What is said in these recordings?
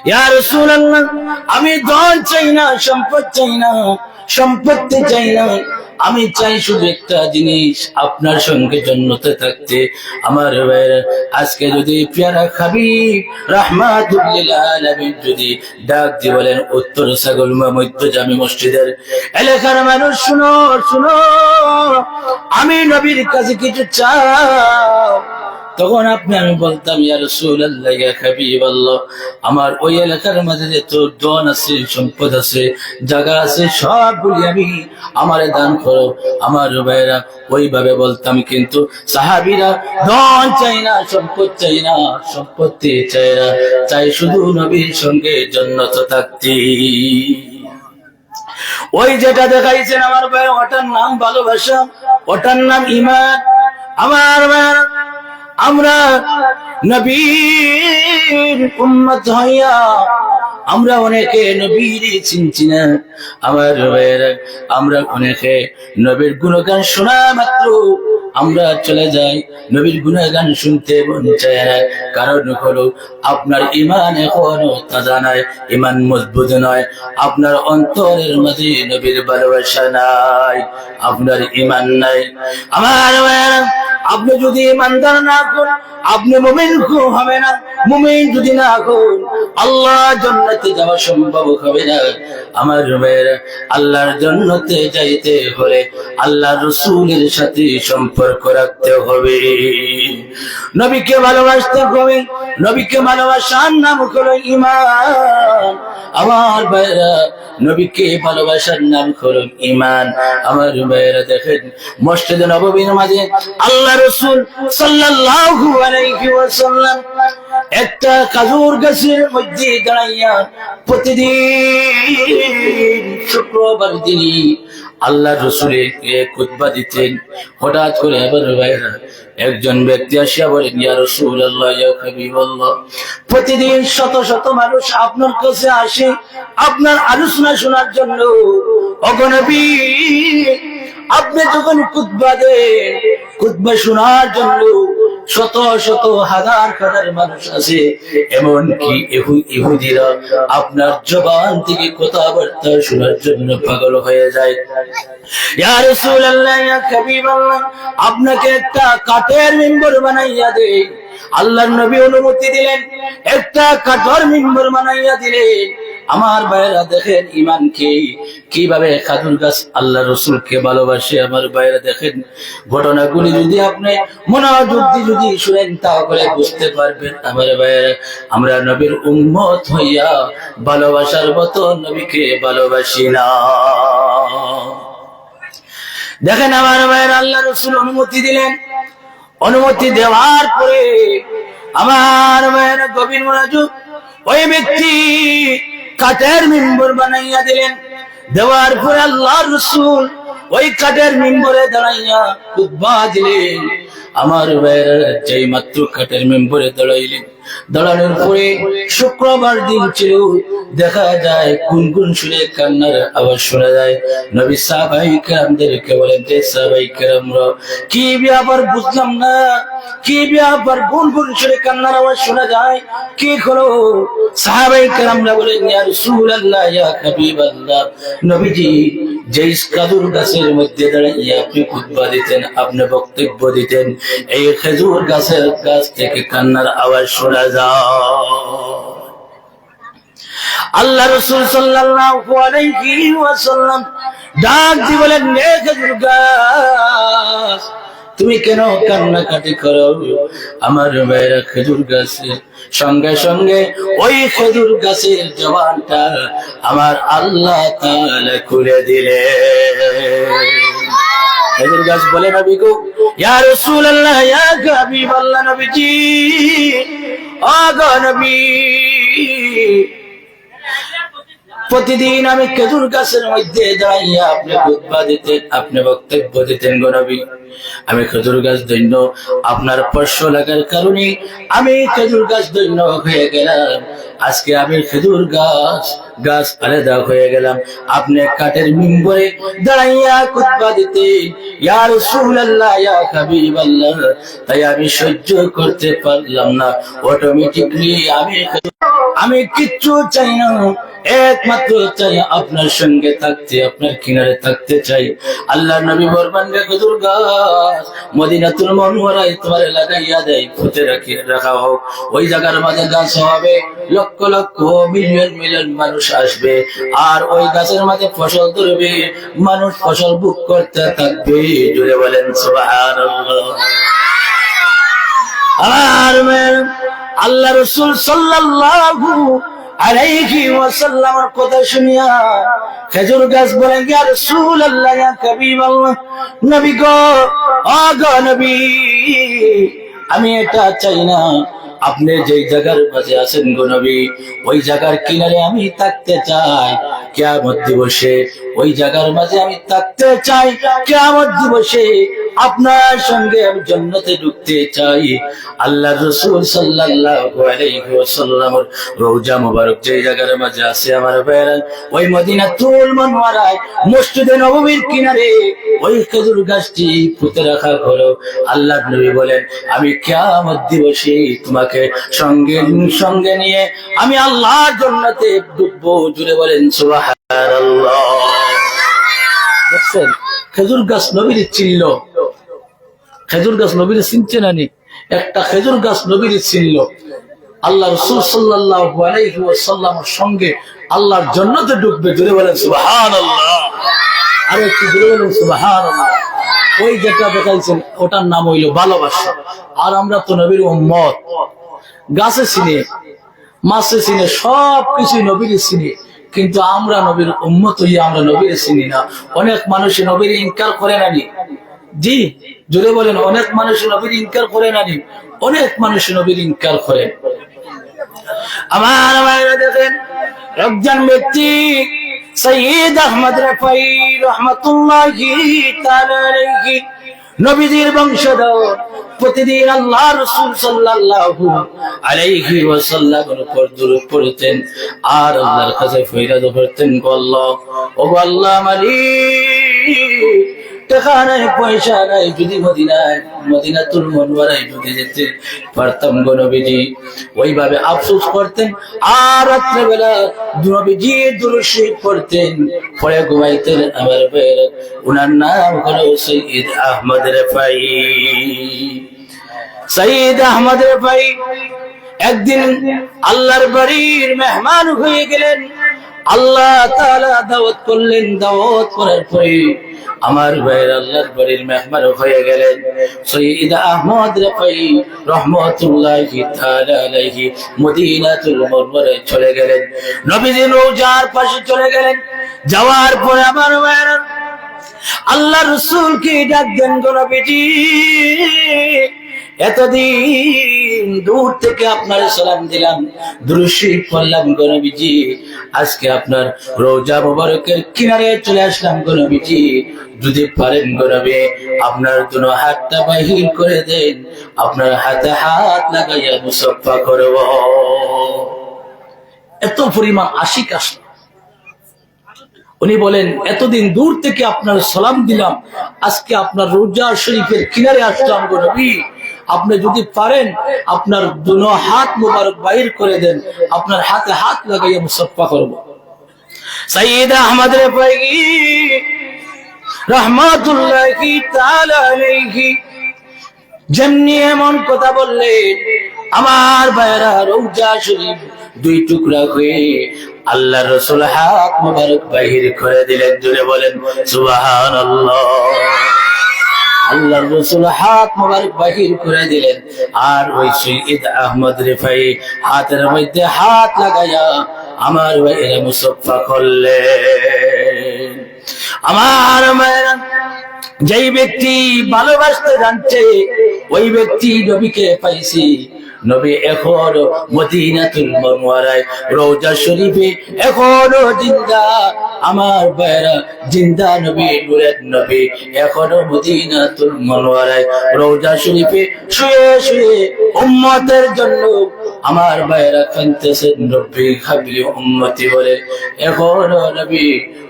ইয়া রাসূলুল্লাহ, আমি ধন চাই না, সম্পদ চাই না, সম্পত্তি চাই না, আমি চাই শুধু একটা জিনিস, আপনার সঙ্গে জান্নাতে থাকতে। আমার ভাইরা, আজকে যদি প্যারা হাবিব রাহমাতুল লিল আলামিন যদি ডাক দিয়ে বলেন উত্তর ছাগলমা মধ্য জামি মসজিদের এলাকার মানুষ, শুনো শুনো, আমি নবীর কাছে কিছু চাও, তখন আমি বলতাম ইয়া রাসূলুল্লাহ, ইয়া হাবিবাল্লাহ, আমার ওই এলাকার মাঝে যত ধন আছে, সম্পদ আছে, জায়গা আছে, সবগুলি আমি আমারে দান করো। আমার ভাইরা ওইভাবে বলতাম, কিন্তু সাহাবীরা ধন চাই না, সম্পদ চাই না, সম্পত্তি চাই না, চাই শুধু নবীর সঙ্গে জান্নাত থাকতে। ওই যেটা দেখাইছেন আমার ভাই, ওটার নাম ভালোবাসা, ওটার নাম ঈমান। আমার ভাইরা, আমরা নবীর উম্মত হইয়া আমরা অনেকে নবীর চিনছি না। আমার ভাইয়েরা, আমরা অনেকে নবীর গুণগান শোনা মাত্র আমরা চলে যাই, নবীর গুণগান শুনতে মন চায় না। কারণ হলো আপনার ঈমান এখনো তাজা নয়, ঈমান মজবুত নয়, আপনার অন্তরের মাঝে নবীর ভালোবাসা নাই, আপনার ঈমান নাই। আমার ভাইয়েরা, আপনি যদি ইমানদার না হন, আপনি মুমিন হবে না। মুমিন যদি না হন, আল্লাহ জান্নাতে যাওয়া সম্ভব হবে না। আমার ভাইয়েরা, আল্লাহর জান্নাতে যাইতে হলে আল্লাহ রাসূলের সাথে সম্পর্ক রাখতে হবে, নবীকে ভালোবাসতে হবে। নবীকে ভালোবাসার নাম হলো ঈমান। আমার ভাইয়েরা, নবীকে ভালোবাসার নাম হলো ঈমান। আমার ভাইয়েরা, দেখেন মসজিদে নববীর মাঝে আল্লাহ রাসূল সাল্লাল্লাহু আলাইহি ওয়াসাল্লাম একটা খেজুর গাছের মধ্যে দাঁড়াইয়া প্রতিদিন শুক্রবার দিনই আল্লাহ রাসূলকে খুতবা দিতেন। হঠাৎ করে এবার ভাইয়েরা, একজন ব্যক্তি আসিয়া বলেন, ইয়া রাসূলুল্লাহ, ইয়া হাবিবাল্লাহ, প্রতিদিন শত শত মানুষ আপনার কাছে আসে আপনার আলোচনা শোনার জন্য। ওগো নবী, আপনি যখন খুতবা দেন, খুতবা শোনার জন্য শত শত হাজার হাজার মানুষ আছে, এমনকি ইহুদিরা আপনার জবান থেকে কথাবার্তা শোনার জন্য পাগল হয়ে যায়। ইয়া রাসূলুল্লাহ, ইয়া হাবিবাল্লাহ, আপনাকে একটা কাঠের মিম্বর বানাইয়া দেই। আল্লাহর নবী অনুমতি দিলেন, একটা কাঠের মিম্বর বানাইয়া দিলেন। আমার ভাইয়েরা, দেখেন ঈমানকে কিভাবে খেজুর গাছ আল্লাহ রাসূলকে ভালোবাসে। আমার ভাইয়েরা, দেখেন ঘটনাগুলি যদি আপনি মনোযোগ দিয়ে যদি শুনেন, তাহলে বুঝতে পারবেন। আমার ভাইয়েরা, আমরা নবীর উম্মত হইয়া ভালোবাসার মতো নবীকে ভালোবাসি না। দেখেন আমার ভাইয়েরা, আল্লাহ রাসূল অনুমতি দিলেন। অনুমতি দেওয়ার পরে আমার ভাইয়েরা, গভীর মনোযোগ, ওই ব্যক্তি কাঠের মিম্বর বানাইয়া দিলেন। দেওয়ার পরে আল্লাহ রাসূল ওই কাঠের মিম্বরে দাঁড়াইয়া খুতবা দিলেন। আমার ভাইয়েরা, যেই মাত্র কাঠের মিম্বরে দাঁড়াইলেন, দাঁড়ানোর পরে শুক্রবার দিন ছিল, দেখা যায় গুনগুন সুরে কান্নার আওয়াজ শোনা যায়। নবী সাহাবায়ে কেরামদেরকে বলেন, যে সাহাবায়ে কেরামরা, কি ব্যাপার বুঝলাম না, কি ব্যাপার গুনগুন সুরে কান্নার আওয়াজ শোনা যায়, কি হলো? সাহাবায়ে কেরামরা বলেন, ইয়া রাসূলুল্লাহ, ইয়া হাবিবাল্লাহ, নবীজি যেই খেজুর গাছের মধ্যে দাঁড়িয়ে আপনি খুতবা দিতেন, আপনি বক্তব্য দিতেন, এই খেজুর গাছের গাছ থেকে কান্নার আওয়াজ শোনা যায়। আল্লাহ রাসূল সাল্লাল্লাহু আলাইহি ওয়াসাল্লাম ডাক দিয়ে বলেন, নে খেজুর গাছ, তুমি কেন কান্নাকাটি করো? আমার ভাইয়েরা, খেজুর গাছের সঙ্গে সঙ্গে ওই খেজুর গাছের জবানটা আমার আল্লাহ তাআলা খুলে দিলেন। খেজুর গাছ বলে, নবী গো, ইয়া রাসূলুল্লাহ, ইয়া হাবিবাল্লাহ, নবীজি, ওগো নবী, প্রতিদিন আমি খেজুর গাছের মধ্যে দাঁড়াইয়া আপনি খুতবা দিতেন, আপনি বক্তব্য দিতেন গো নবী। আমি খেজুর গাছ দৈন্য, আপনার স্পর্শ লাগার কারণে আমি খেজুর গাছ দৈন্য হয়ে গেলাম। আজকে আমি খেজুর গাছ গাছ আলাদা হয়ে গেলাম, আপনি কাঠের মিম্বরে দাঁড়াইয়া খুতবা দিতেন, ইয়া রাসূলুল্লাহ ইয়া হাবিবাল্লাহ। তাই আমি সহ্য করতে পারলাম না, অটোমেটিকলি আমি কিচ্ছু চাই না, একমাত্র চাই আপনার সঙ্গে থাকতে, আপনার কিনারে থাকতে চাই। আল্লাহর নবী বলবেন, রে খেজুর গাছ মদিনাতুল মুনাওয়ারায় তোমার লাগাইয়া দেয়, পুঁতে রাখা হোক। ওই জায়গার মাঝে গাছ হবে, লক্ষ লক্ষ মিলিয়ন মিলিয়ন মানুষ আসবে, আর ওই গাছের মাঝে ফসল ধরবে, মানুষ ফসল ভোগ করতে থাকবে। জুড়ে বলেন সুবহানাল্লাহ। আর আল্লাহ রাসূল সাল্লাল্লাহু আলাইহি ওয়াসাল্লামের কথা শুনিয়া খেজুর গাছ বলে, ইয়া রাসূলুল্লাহ ইয়া হাবিবাল্লাহ, নবী গো, ও গো নবী, আমি এটা চাই না, আপনি যেই জায়গার মাঝে আছেন গো নবী, ওই জায়গার কিনারে আমি থাকতে চাই কিয়ামত দিবসে, ওই জায়গার মাঝে আমি থাকতে চাই কিয়ামত দিবসে, আপনার সঙ্গে আমি জান্নাতে ঢুকতে চাই। আল্লাহর রাসূল সাল্লাল্লাহু আলাইহি ওয়াসাল্লামের রওজা মুবারক যেই জায়গার মাঝে আছে আমার ভাইরা, ওই মদিনাতুল মুনাওয়ারায় মসজিদে নববীর কিনারে ওই খেজুর গাছটি পুঁতে রাখা হলো। আল্লাহর নবী বলেন, আমি কিয়ামত দিবসে তোমাকে সঙ্গে নিয়ে আমি আল্লাহর জান্নাতে ঢুকবো। জুড়ে বলেন সুবহানাল্লাহ। দেখছেন, খেজুর গাছ নবীর চিনল, খেজুর গাছ নবীর চিনছে না নি? একটা খেজুর গাছ নবীর চিনল, আল্লাহ রাসূল সাল্লাল্লাহু আলাইহি ওয়াসাল্লামের সঙ্গে আল্লাহর জান্নাতে ঢুকবে। জুড়ে বলেন সুবহানাল্লাহ। আর একটু জুড়ে বলেন সুবহানাল্লাহ। ওই যেটা দেখাইছেন ওটার নাম হইল ভালোবাসা। আর আমরা তো নবীর উম্মত, গাছে চিনে, মাছে চিনে, সব কিছু নবীর চিনে, কিন্তু আমরা নবীর উম্মত হইয়া আমরা নবীর চিনি না। অনেক মানুষ নবীর ইনকার করে নানি। জি জুড়ে বলেন, অনেক মানুষ নবীর ইনকার করে নানি, অনেক মানুষ নবীর ইনকার করে। আমার ভাইরা দেখেন, একজন ব্যক্তি সৈয়দ আহমদ রফাই রহমাতুল্লাহি তাআলা আলাইহি, নবীজির বংশধর, প্রতিদিন আল্লাহ রাসূল সাল্লাল্লাহু আলাইহি ওয়াসাল্লামের উপর দরুদ পড়তেন আর আল্লাহর কাছে ফরিয়াদ করতেন, আল্লাহ, ও আল্লাহ মালিক, টাকা নাই পয়সা নাই, যদি মদিনাতুল মুনাওয়ারায় যদি যেতে পারতাম গো নবীজি। ওইভাবে আফসোস করতেন আর রাত্রেবেলা নবীজি দুরূদ শরীফ পড়তেন, পড়ে ঘুমাইতেন। আমার ভাইরা, ওনার নাম হলো সৈয়দ আহমদ রফাই। সৈয়দ আহমদ রফাই একদিন আল্লাহর বাড়ির মেহমান হয়ে গেলেন। আল্লাহ তাআলা দাওয়াত করলেন, দাওয়াত করার পরে আমার ভাইয়ের আল্লাহর বাড়ির মেহমান হয়ে গেলেন। সৈয়দ আহমদ রফাই রহমাতুল্লাহি তাআলা আলাইহি মদিনাতুল মুনাওয়ারায় চলে গেলেন, নবীজির রওজার পাশে চলে গেলেন। যাওয়ার পরে আমার ভাইয়ের আল্লাহর রাসূলকে ডাক দেন, গো নবীজি, এতদিন দূর থেকে আপনার সালাম দিলাম, দুরূদ শরীফ পড়লাম গো নবীজি, আজকে আপনার রওজা মুবারকের কিনারে চলে আসলাম গো নবীজি, যদি পারেন গো নবী আপনার দুনো হাতটা বাহির করে দেন, আপনার হাতে হাত লাগাইয়া মুসাফা করব। এত পরিমাণ আশিক আসলো। উনি বলেন, এতদিন দূর থেকে আপনার সালাম দিলাম, আজকে আপনার রওজা শরীফের কিনারে আসলাম গো নবী, আপনি যদি পারেন আপনার দুনো হাত মুবারক বাহির করে দেন, আপনার হাতে হাত লাগাইয়া মুসাফা করব। সৈয়দ আহমদ রফাই রহমাতুল্লাহি তাআলা আলাইহি যেমনি এমন কথা বললেন, আমার ভাইরা রওজা শরীফ দুই টুকরা হয়ে আল্লাহর রাসূল হাত মুবারক বাহির করে দিলেন। জুড়ে বলেন সুবহানাল্লাহ। আল্লাহর রাসূল হাত মুবারক বাহির করে দিলেন, আর ওই সৈয়দ আহমদ রফাই হাতের মধ্যে হাত লাগাইয়া আমার ভাইয়েরা মুসাফা করলেন। আমার ভাইয়েরা, যেই ব্যক্তি ভালোবাসতে জানছে ওই ব্যক্তি নবীকে পাইছি, নবী এখনো মদিনাতুল মুনাওয়ারায় রওজা শরীফে এখনো জিন্দা। আমার ভাইরা জিন্দা নবী, নূরের নবী এখনো মদিনাতুল মুনাওয়ারায় রওজা শরীফে শুয়ে শুয়ে উম্মতের জন্য আমার ভাইরা কাঁদতেছেন। রব্বি হাবলি উম্মতি বলে এখনো নবী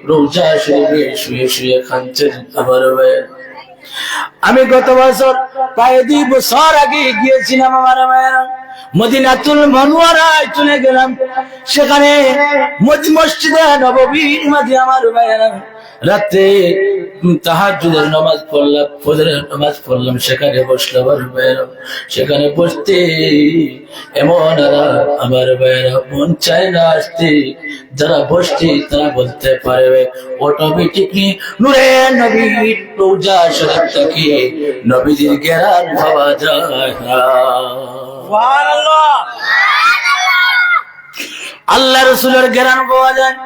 রওজা শরীফে শুয়ে শুয়ে কাঁদছেন। আমার ভাইরা, আমি গত বছর প্রায় 2 বছর আগে গিয়েছিলাম আমার ভাইরা মদিনাতুল মুনাওয়ারায় চলে গেলাম। সেখানে মসজিদে নববীর মাঝে আমার ভাইরা রাতে তাহাজ্জুদের নামাজ পড়লাম, ফজরের নামাজ পড়লাম, সেখানে বসলাম। আমার ভাইরা সেখানে বসতে এমন আমার ভাইরা মন চায় না আসতে। যারা বসছে তারা বলতে পারবে অটোমেটিকলি নূরে নবীর রওজা শরীফ থেকে নবীজির ঘ্রাণ পাওয়া যায়। সুবহানাল্লাহ, আল্লাহ রাসূলের ঘ্রাণ পাওয়া যায়।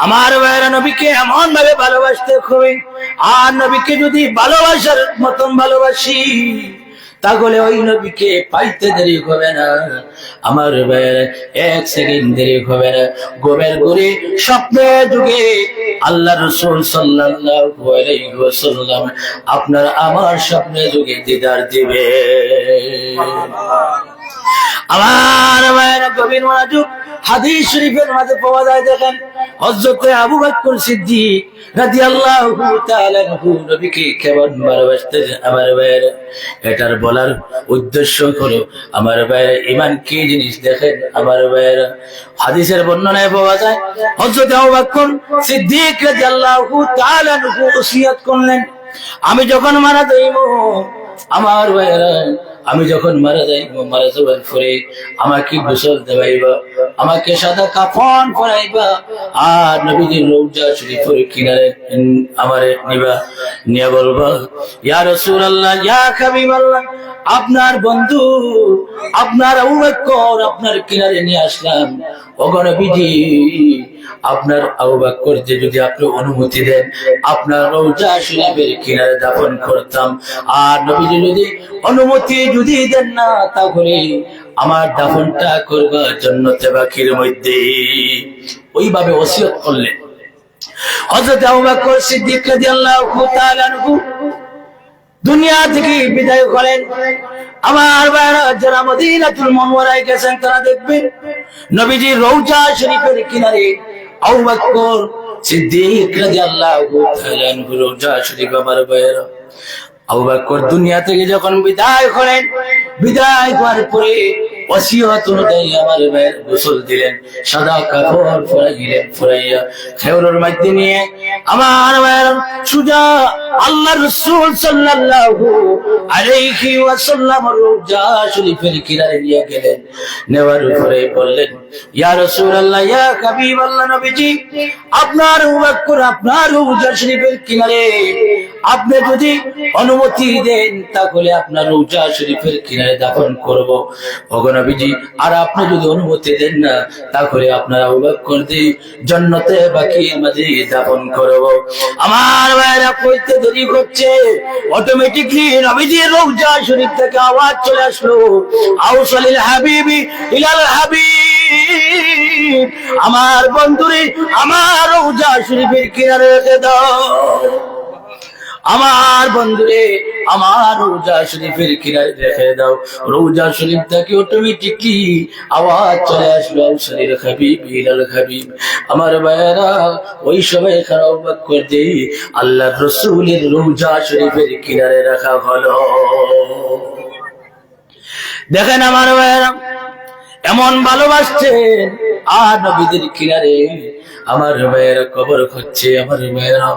আমার ভাইরা নবীকে এমন ভাবে ভালোবাসতে হবে, আর নবীকে যদি ভালোবাসার মতন ভালোবাসি তাহলে ওই নবীকে পাইতে দেরি হবে না। আমার ভাইরা 1 সেকেন্ড দেরি হবে না। গোবের ঘুরে স্বপ্নে যুগে আল্লাহ রাসূল সাল্লাল্লাহু আলাইহি ওয়াসাল্লাম আপনার আমার স্বপ্নে যুগে দিদার দিবে। আমার ভাইরা গভীর মনোযোগ, হাদিস শরীফের মাঝে পাওয়া যায়। দেখেন হযরত আবু বকর সিদ্দিক রাদিয়াল্লাহু তাআলা আনহু নবীকে কেমন ভালোবাসতেন। আমার ভাইরা এটার বলার উদ্দেশ্য হলো আমার ভাইরা ঈমান কি জিনিস দেখেন। আমার ভাইরা হাদিসের বর্ণনায় পাওয়া যায় হযরত আবু বকর সিদ্দিক রাদিয়াল্লাহু তাআলা আনহু ওসিয়ত করলেন, আমি যখন মারা যাইব, আমার ভাইরা আমি যখন মারা যাইব, মারা যাওয়ার পরে আমাকে গোসল দেওয়াইবা, আমাকে সাদা কাফন পরাইবা, আর নবীজির রওজা শরীফের কিনারে আমারে নিবা, নিয়ে বলবা ইয়া রাসূলুল্লাহ ইয়া হাবিবাল্লাহ, আপনার বন্ধু আপনার আবু বকর আপনার কিনারে নিয়ে আসলাম। ওগো নবীজি, আপনার আবু বকর যে যদি আপনি অনুমতি দেন আপনার রওজা শরীফের কিনারে দাফন করতাম, আর নবীজি যদি অনুমতি যদি দেন না তাহলে আমার দাফনটা করবার জান্নাতে বাকির মধ্যে। ওইভাবে ওসিয়ত করলেন। হযরত আবু বকর সিদ্দিক রাদিয়াল্লাহু তাআলা আনহু দুনিয়া থেকে বিদায় করেন। আমার ভাইরা যারা মদিনাতুল মুনাওয়ারায় গেছেন তারা দেখবেন নবীজির রওজা শরীফের কিনারে আবু বকর সিদ্দিক রাদিয়াল্লাহু তাআলা আনহু রওজা শরীফ। আমার ভাইরা আবু বকর দুনিয়া থেকে যখন বিদায় করেন, বিদায় করার পরে ওসিয়ত অনুযায়ী আমার ভাইয়ের গোসল দিলেন, সাদা কাপড় পরাইলেন, পরাইয়া খেওরের মধ্যে নিয়ে আমার ভাইয়ের সুজা আল্লাহ রাসূল সাল্লাল্লাহু আলাইহি ওয়াসাল্লাম রওজা শরীফের কিনারে নিয়ে গেলেন। নেওয়ার পরে বললেন ইয়া রাসূলুল্লাহ ইয়া হাবিবাল্লাহ, নবীজি আপনার আবু বকর আপনার রওজা শরীফের কিনারে আপনি যদি অনুমতি দেন তাহলে আপনার রওজা শরীফের কিনারে দাফন করব। ওগো নবীজি, আর আপনি যদি অনুমতি দেন না তাহলে আপনার আবু বকর দিয়ে জান্নাতে বাকির মাঝে দাফন করব। আমার ভাইরা কইতে দেরি করছে, অটোমেটিকলি নবীজির রওজা শরীফ থেকে আওয়াজ চলে আসলো আউসালিল হাবিবি ইলাল হাবিব, আমার বন্ধুরে আমার রওজা শরীফের কিনারে রেখে দাও। আমার বন্ধুরে আমার রওজা শরীফের কিনারে রেখে দাও। রওজা শরীফ থেকে অটোমেটিকলি আওয়াজ চলে আসলো আউসালিল হাবিব ইলাল হাবিব। আমার ভাইরা ওই সময় খারাপ বকর দিয়ে আল্লাহর রাসূলের রওজা শরীফের কিনারে রাখা হলো। দেখেন আমার ভাইরা এমন ভালোবাসছেন, আর নবীদের কিনারে আমার ভাইয়েরা কবর হচ্ছে। আমার ভাইয়েরা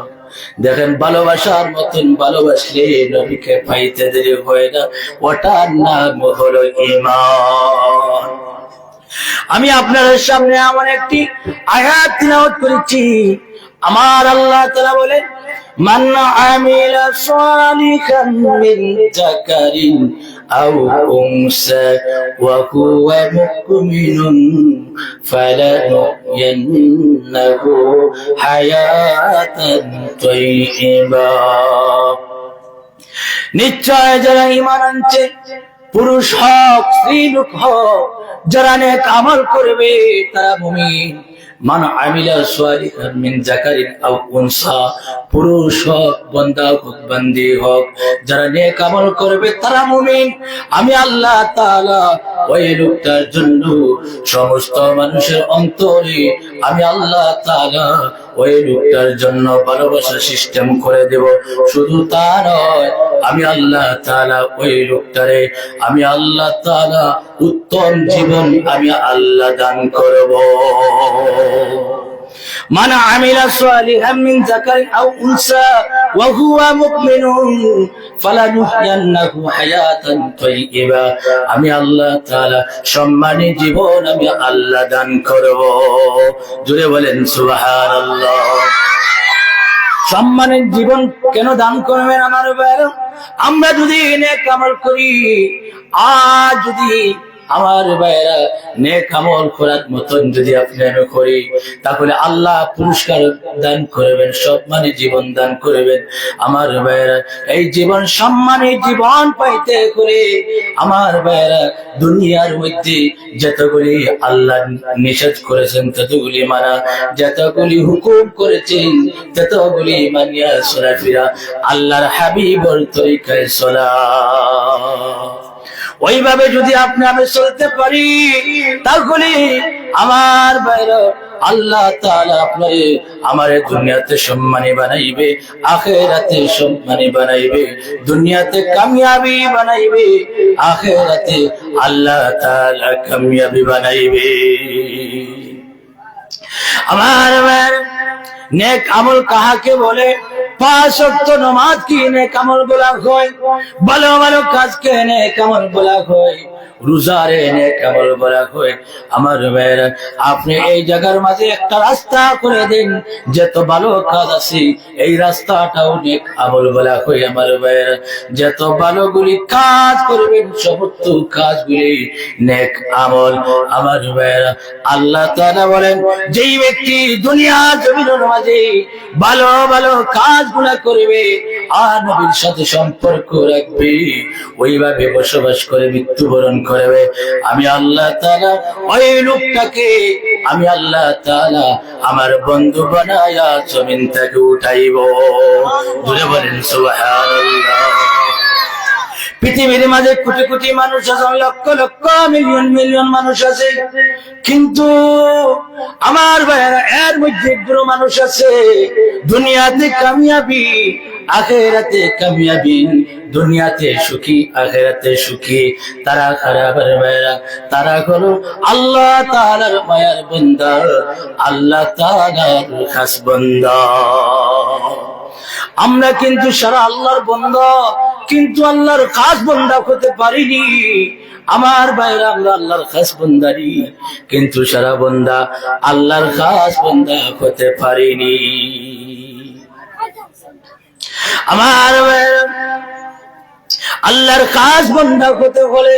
দেখেন ভালোবাসার মতন ভালোবাসলে নবীকে পাইতে দেরি হয় না, ওটার নাম হলো ঈমান। আমি আপনাদের সামনে এমন একটি আয়াত তিলাওয়াত করেছি। আমার আল্লাহ তাআলা বলেন মান আমিলা সালিহান মিন যাকারিন আও উনসা ওয়া হুয়া মুমিনুন ফালানুহইয়ান্নাহু হায়াতান তাইয়্যিবা। নিশ্চয় যারা ঈমান আনছে পুরুষ হোক স্ত্রী লোক হোক, যারা নেক আমল করবে তারা মুমিন। মান আমিলা সালিহান মিন যাকারিন আও উনসা, পুরুষ হোক বান্দা হোক বান্দি হোক, যারা নেক আমল করবে তারা মুমিন। আমি আল্লাহ তাআলা ওই লোকটার জন্য সমস্ত মানুষের অন্তরে আমি আল্লাহ তাআলা ওই লোকটার জন্য ভালোবাসা সিস্টেম করে দেব। শুধু তা নয়, আমি আল্লাহ তাআলা ওই লোকটারে আমি আল্লাহ তাআলা উত্তম জীবন আমি আল্লাহ দান করব। মান আমিলা সালিহান মিন যাকারিন আও উনসা ওয়া হুয়া মুমিনুন ফালানুহইয়ান্নাহু হায়াতান তাইয়্যিবা, আমি আল্লাহ তাআলা সম্মানী জীবন আমি আল্লাহ দান করব। জোরে বলেন সুবহানাল্লাহ। সম্মানের জীবন কেন দান করবেন আমার ভাইরা? আমরা যদি নেক আমল করি, আর যদি আমার ভাইরা নেক আমল করার মতন যদি আপনি আমি করি, তাহলে আল্লাহ পুরস্কার দান করবেন, সম্মানী জীবন দান করবেন। আমার ভাইরা এই জীবন সম্মানী জীবন পাইতে করে আমার ভাইরা দুনিয়ার মধ্যে যতগুলি আল্লাহ নিষেধ করেছেন ততগুলি মানা, যতগুলি হুকুম করেছেন ততগুলি মানিয়া চলাফেরা, আল্লাহর হাবিবের তরিকায় চলা। ওইভাবে যদি আপনি আমি চলতে পারি, তাহলে আমার বাইরে আল্লাহ তাআলা আপনারে আমার দুনিয়াতে সম্মানী বানাইবে, আখিরাতে সম্মানী বানাইবে, দুনিয়াতে কামিয়াবি বানাইবে, আখিরাতে আল্লাহ তাআলা কামিয়াবি বানাইবে। আমার নেক আমল কাহাকে বলে? 5 ওয়াক্ত নামাজ কি নেক আমল বলা হয়? ভালো ভালো কাজকে নেক আমল বলা হয়, রোজারে নেক আমল বলা হয়। আমার ভাইরা আপনি এই জায়গার মাঝে একটা রাস্তা করে দেন, যত ভালো কাজ আছে এই রাস্তাটাও নেক আমল বলা হয়। আমার ভাইরা যত ভালোগুলি কাজ করবেন সমস্ত কাজগুলি নেক আমল। আমার ভাইরা আল্লাহ তাআলা বলেন, যেই ব্যক্তি দুনিয়ার জমিনের মাঝে ভালো ভালো কাজগুলা করবে আর নবীর সাথে সম্পর্ক রাখবে, ওইভাবে বসবাস করে মৃত্যুবরণ করবে, আমি আল্লাহ তাআলা ওই লোকটাকে আমি আল্লাহ তাআলা আমার বন্ধু বানায়া জমিন থেকে উঠাইব। বলে বলেন সুবহানাল্লাহ। পৃথিবীর মাঝে কোটি কোটি মানুষ আছে, লক্ষ লক্ষ মিলিয়ন মিলিয়ন মানুষ আছে, কিন্তু আমার ভাইয়েরা এর মধ্যে একজন মানুষ আছে দুনিয়াতে কামিয়াবি আখিরাতে কামিয়াবি, দুনিয়াতে সুখী আখিরাতে সুখী। তারা খারাপ ভাইয়েরা, তারা হলো আল্লাহ তাআলার মায়ার বান্দা, আল্লাহ তাআলার খাস বান্দা। আমরা কিন্তু সারা আল্লাহর বান্দা, কিন্তু আল্লাহর খাস বান্দা হতে পারিনি। আমার ভাইরা আমরা আল্লাহর খাস বান্দারি, কিন্তু সারা বান্দা আল্লাহর খাস বান্দা হতে পারিনি। আমার ভাইরা আল্লাহর খাস বান্দা হতে হলে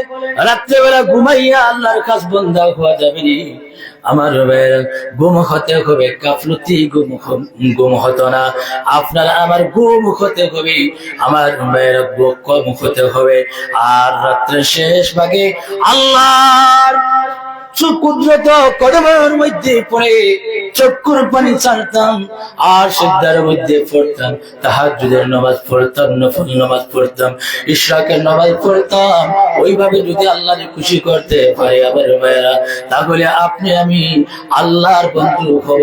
রাত্রেবেলা ঘুমাইয়া আল্লাহর খাস বান্দা হওয়া যাবে না। আমার ভাইরা গুম হতে হবে, গাফলতি গুম হতো না। আপনার আমার গুম হতে হবে, আমার ভাইরা কম হতে হবে। আর রাত্রে শেষ ভাগে আল্লাহর কুদরত কদমের মধ্যে পড়ে চক্ষুর পানি ছাড়তাম, আর সিজদার মধ্যে পড়তাম, তাহাজ্জুদের নামাজ পড়তাম, নফল নামাজ পড়তাম, ইশরাকের নামাজ পড়তাম। ওইভাবে যদি আল্লাহকে খুশি করতে পারি আমার ভাইরা, তাহলে আপনি আমি আল্লাহর বন্ধু হব,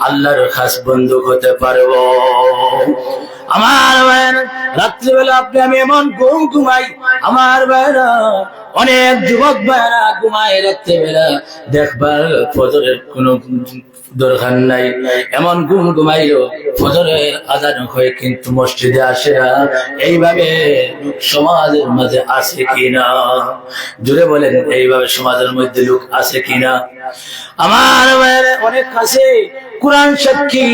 আল্লাহর খাস বন্ধু হতে পারবো। আমার ভাইরা রাত্রিবেলা আপনি আমি এমন ঘুম ঘুমাই, আমার ভাইরা অনেক যুবক ভাইরা ঘুমায় রাত্রিবেলা, দেখবার ফজরের কোনো দরকার নাই, এমন ঘুম ঘুমাইলো ফজরের আজান হয়ে কিন্তু মসজিদে আসে না। এইভাবে সমাজের মাঝে আছে কিনা? জুড়ে বলেন, এইভাবে সমাজের মধ্যে লোক আছে কিনা? আমার ভাইরা অনেক আছে। কুরআন সাক্ষী,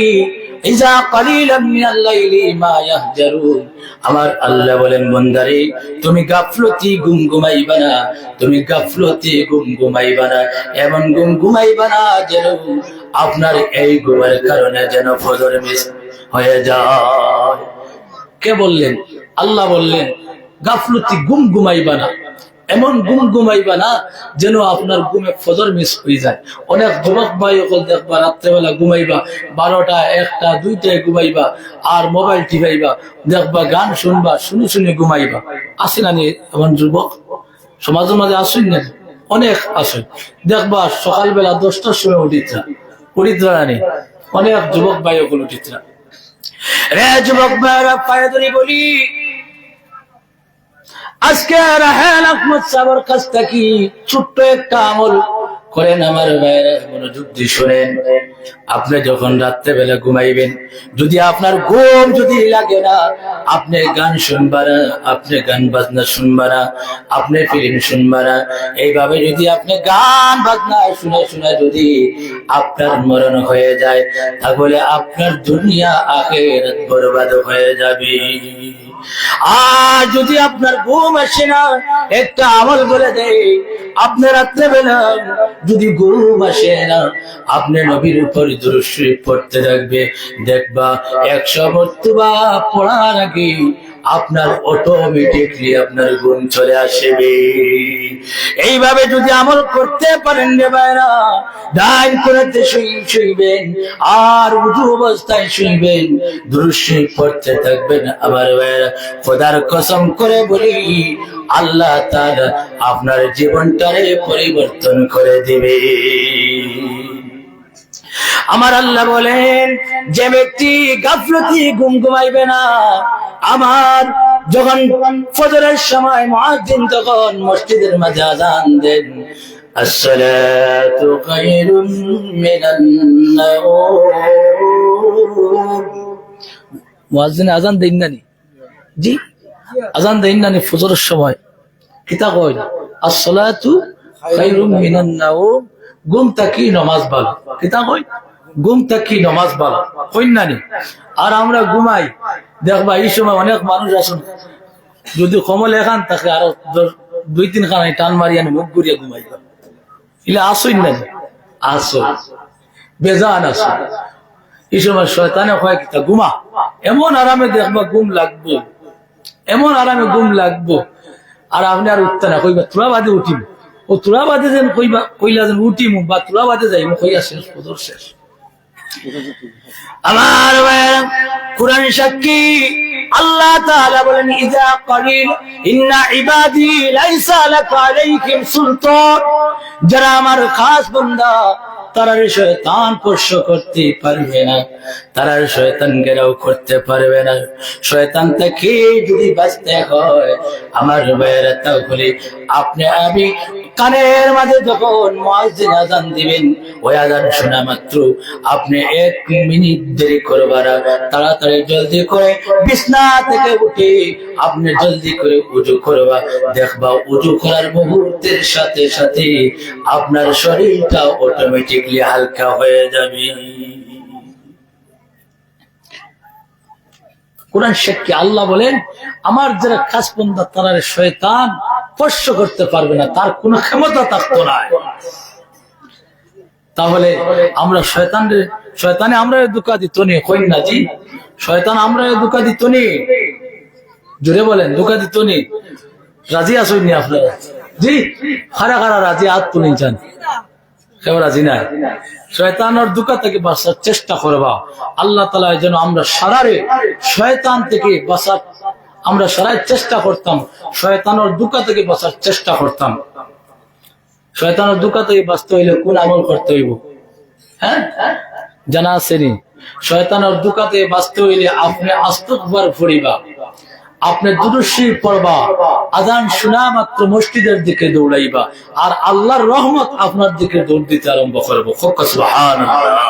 ইজা কালিলাম মিনাল লাইলি মা ইয়াহজারুন। আমার আল্লাহ বলেন, বান্দারে তুমি গাফলতি ঘুম ঘুমাইবা না, তুমি গাফলতি ঘুম ঘুমাইবা না, এমন ঘুম ঘুমাইবা না যেন আপনার এই ঘুমের কারণে যেন ফজর মিস হয়ে যায়। কে বললেন? আল্লাহ বললেন গাফলতি ঘুম ঘুমাইবা না, এমন ঘুম ঘুমাইবা না যেন আপনার ঘুমে ফজর মিস হয়ে যায়। অনেক যুবক ভাই সকল দেখবা রাত্রেবেলা ঘুমাইবা 12টা 1টা 2টায় ঘুমাইবা আর মোবাইল টিপাইবা, দেখবা গান শুনবা, শুনে শুনে ঘুমাইবা। আসে না নি এমন যুবক সমাজের মাঝে? আসুন না, অনেক আসুন। দেখবা সকালবেলা 10টার সময় উঠিতরা নেই, অনেক যুবক ভাই সকল উঠিতরা। রে যুবক ভাইরা পায়ে ধরে বলি, আজকে রাহেল আহমদ সাহেবের কাছ থেকে ছোট্ট একটা আমল করেন আমার ভাইয়েরা, মনোযোগ দিয়ে শোনেন। আপনি যখন রাত্রেবেলা ঘুমাইবেন, যদি আপনার ঘুম যদি লাগে না, আপনি গান শুনবা না, আপনি গান বাজনা শুনবা না, আপনি ফিল্ম শুনবা না, এইভাবে যদি আপনি গান বাজনা শুনে শুনে যদি আপনার মরণ হয়ে যায়, তাহলে আপনার দুনিয়া আখিরাত বরবাদ হয়ে যাবে। আর যদি আপনার ঘুম আসে না, একটা আমল বলে দেয়, আপনি রাত্রেবেলা যদি ঘুম আসে না, আপনি নবীর উপর দুরূদ শরীফ পড়তে থাকবে, দেখবা 100 মর্তবা পড়ার আগে আপনার অটোমেটিকলি আপনার ঘুম চলে আসবে। এইভাবে যদি আমল করতে পারেন রে ভাইরা, ডাইন করাতে শুইবেন আর উযু অবস্থায় শুইবেন, দুরূদ শরীফ পড়তে থাকবেন। আমার ভাইরা খোদার কসম করে বলি, আল্লাহ তাআলা আপনার জীবনটারে পরিবর্তন করে দিবে। আমার আল্লাহ বলেন, যে ব্যক্তি গাফলতি ঘুম ঘুমাইবে না, আমার যখন ফজরের সময় মুয়াজ্জিন তখন মসজিদের মাঝে আযান দেন, আসসালাতু খায়রুম মিনান নাওম, মুয়াজ্জিন আযান দেন না নি? জি, আযান দেন না নি ফজরের সময়? কিতা কয়? আসসালাতু খায়রুম মিনান নাওম, ঘুম থাকি নামাজ ভালো। কিতা কয়? ঘুম থাকি নামাজ ভালো কই না নি? আর আমরা ঘুমাই, দেখবা এই সময় অনেক মানুষ আসুন, যদি কমল এখান থাকে আরো 2-3 খানায় টান মারি আনি মুখ ঘুরিয়ে ঘুমাইবা। ইলে আসুন না? আসো, বেজান আসো। এই সময় শয়তানে কয় কিতা ঘুমা, এমন আরামে দেখবা ঘুম লাগবো, এমন আরামে ঘুম লাগবো, আর আপনি আর উঠতে না, কইবা তোরা বাদে উঠিব। ও তোরা বাদে যেন কইবা, কইলা যেন উঠিমু বা তোরা বাদে যাইব, কইয়া শেষ ফজর শেষ। আমার কুরআন সাক্ষী, আল্লাহ তাআলা বলেন, ইযা ক্বালিল ইন্না ইবাদি লাইসা লাকা আলাইহিম সুলতান, যারা আমার খাস বান্দা, তারা শয়তান স্পর্শ করতে পারবে না, তারা শয়তান ঘেরাও করতে পারবে না। শয়তান থেকে যদি বাঁচতে হয় আমার ভাইয়েরা, তাহলে আপনি আমি কানের মাঝে যখন মুয়াজ্জিন আযান দিবেন, ওই আযান শোনা মাত্র আপনি 1 মিনিট দেরি করবার, তাড়াতাড়ি জলদি করে বিছনা থেকে উঠে আপনি জলদি করে ওযু করবা। দেখবা ওযু করার মুহূর্তের সাথে সাথে আপনার শরীরটা অটোমেটিকলি হালকা হয়ে যাবে। কুরআন সাক্ষী, আল্লাহ বলেন, আমার যারা খাস বান্দা তারা শয়তান স্পর্শ করতে পারবে না, তার কোনো ক্ষমতা থাকতো না। তাহলে আমরা শয়তানে আমরা ধোঁকা দিত নি? কই না জি? শয়তান আমরা ধোঁকা দিত নি? জোরে বলেন, ধোঁকা দিত নি? রাজি আসুন নি আপনারা? জি, খারা খারা রাজি, হাত তুলেন চান? কেউ রাজি নাই? শয়তানের ধোঁকা থেকে বাঁচার চেষ্টা করবা। আল্লাহ তাআলা যেন আমরা সারারে শয়তান থেকে বাঁচার, আমরা সারাই চেষ্টা করতাম, শয়তানের ধোঁকা থেকে বাঁচার চেষ্টা করতাম। শয়তানের ধোঁকা থেকে বাঁচতে হইলে কোন আমল করতে হইব? হ্যাঁ, জানা আছে নি? শয়তানের ধোঁকা থেকে বাঁচতে হইলে আপনি আস্তিগফার পড়িবা, আপনি দুরূদ শরীফ পড়বা, আযান শোনা মাত্র মসজিদের দিকে দৌড়াইবা, আর আল্লাহর রহমত আপনার দিকে দৌড় দিতে আরম্ভ করবো। সুবহানাল্লাহ।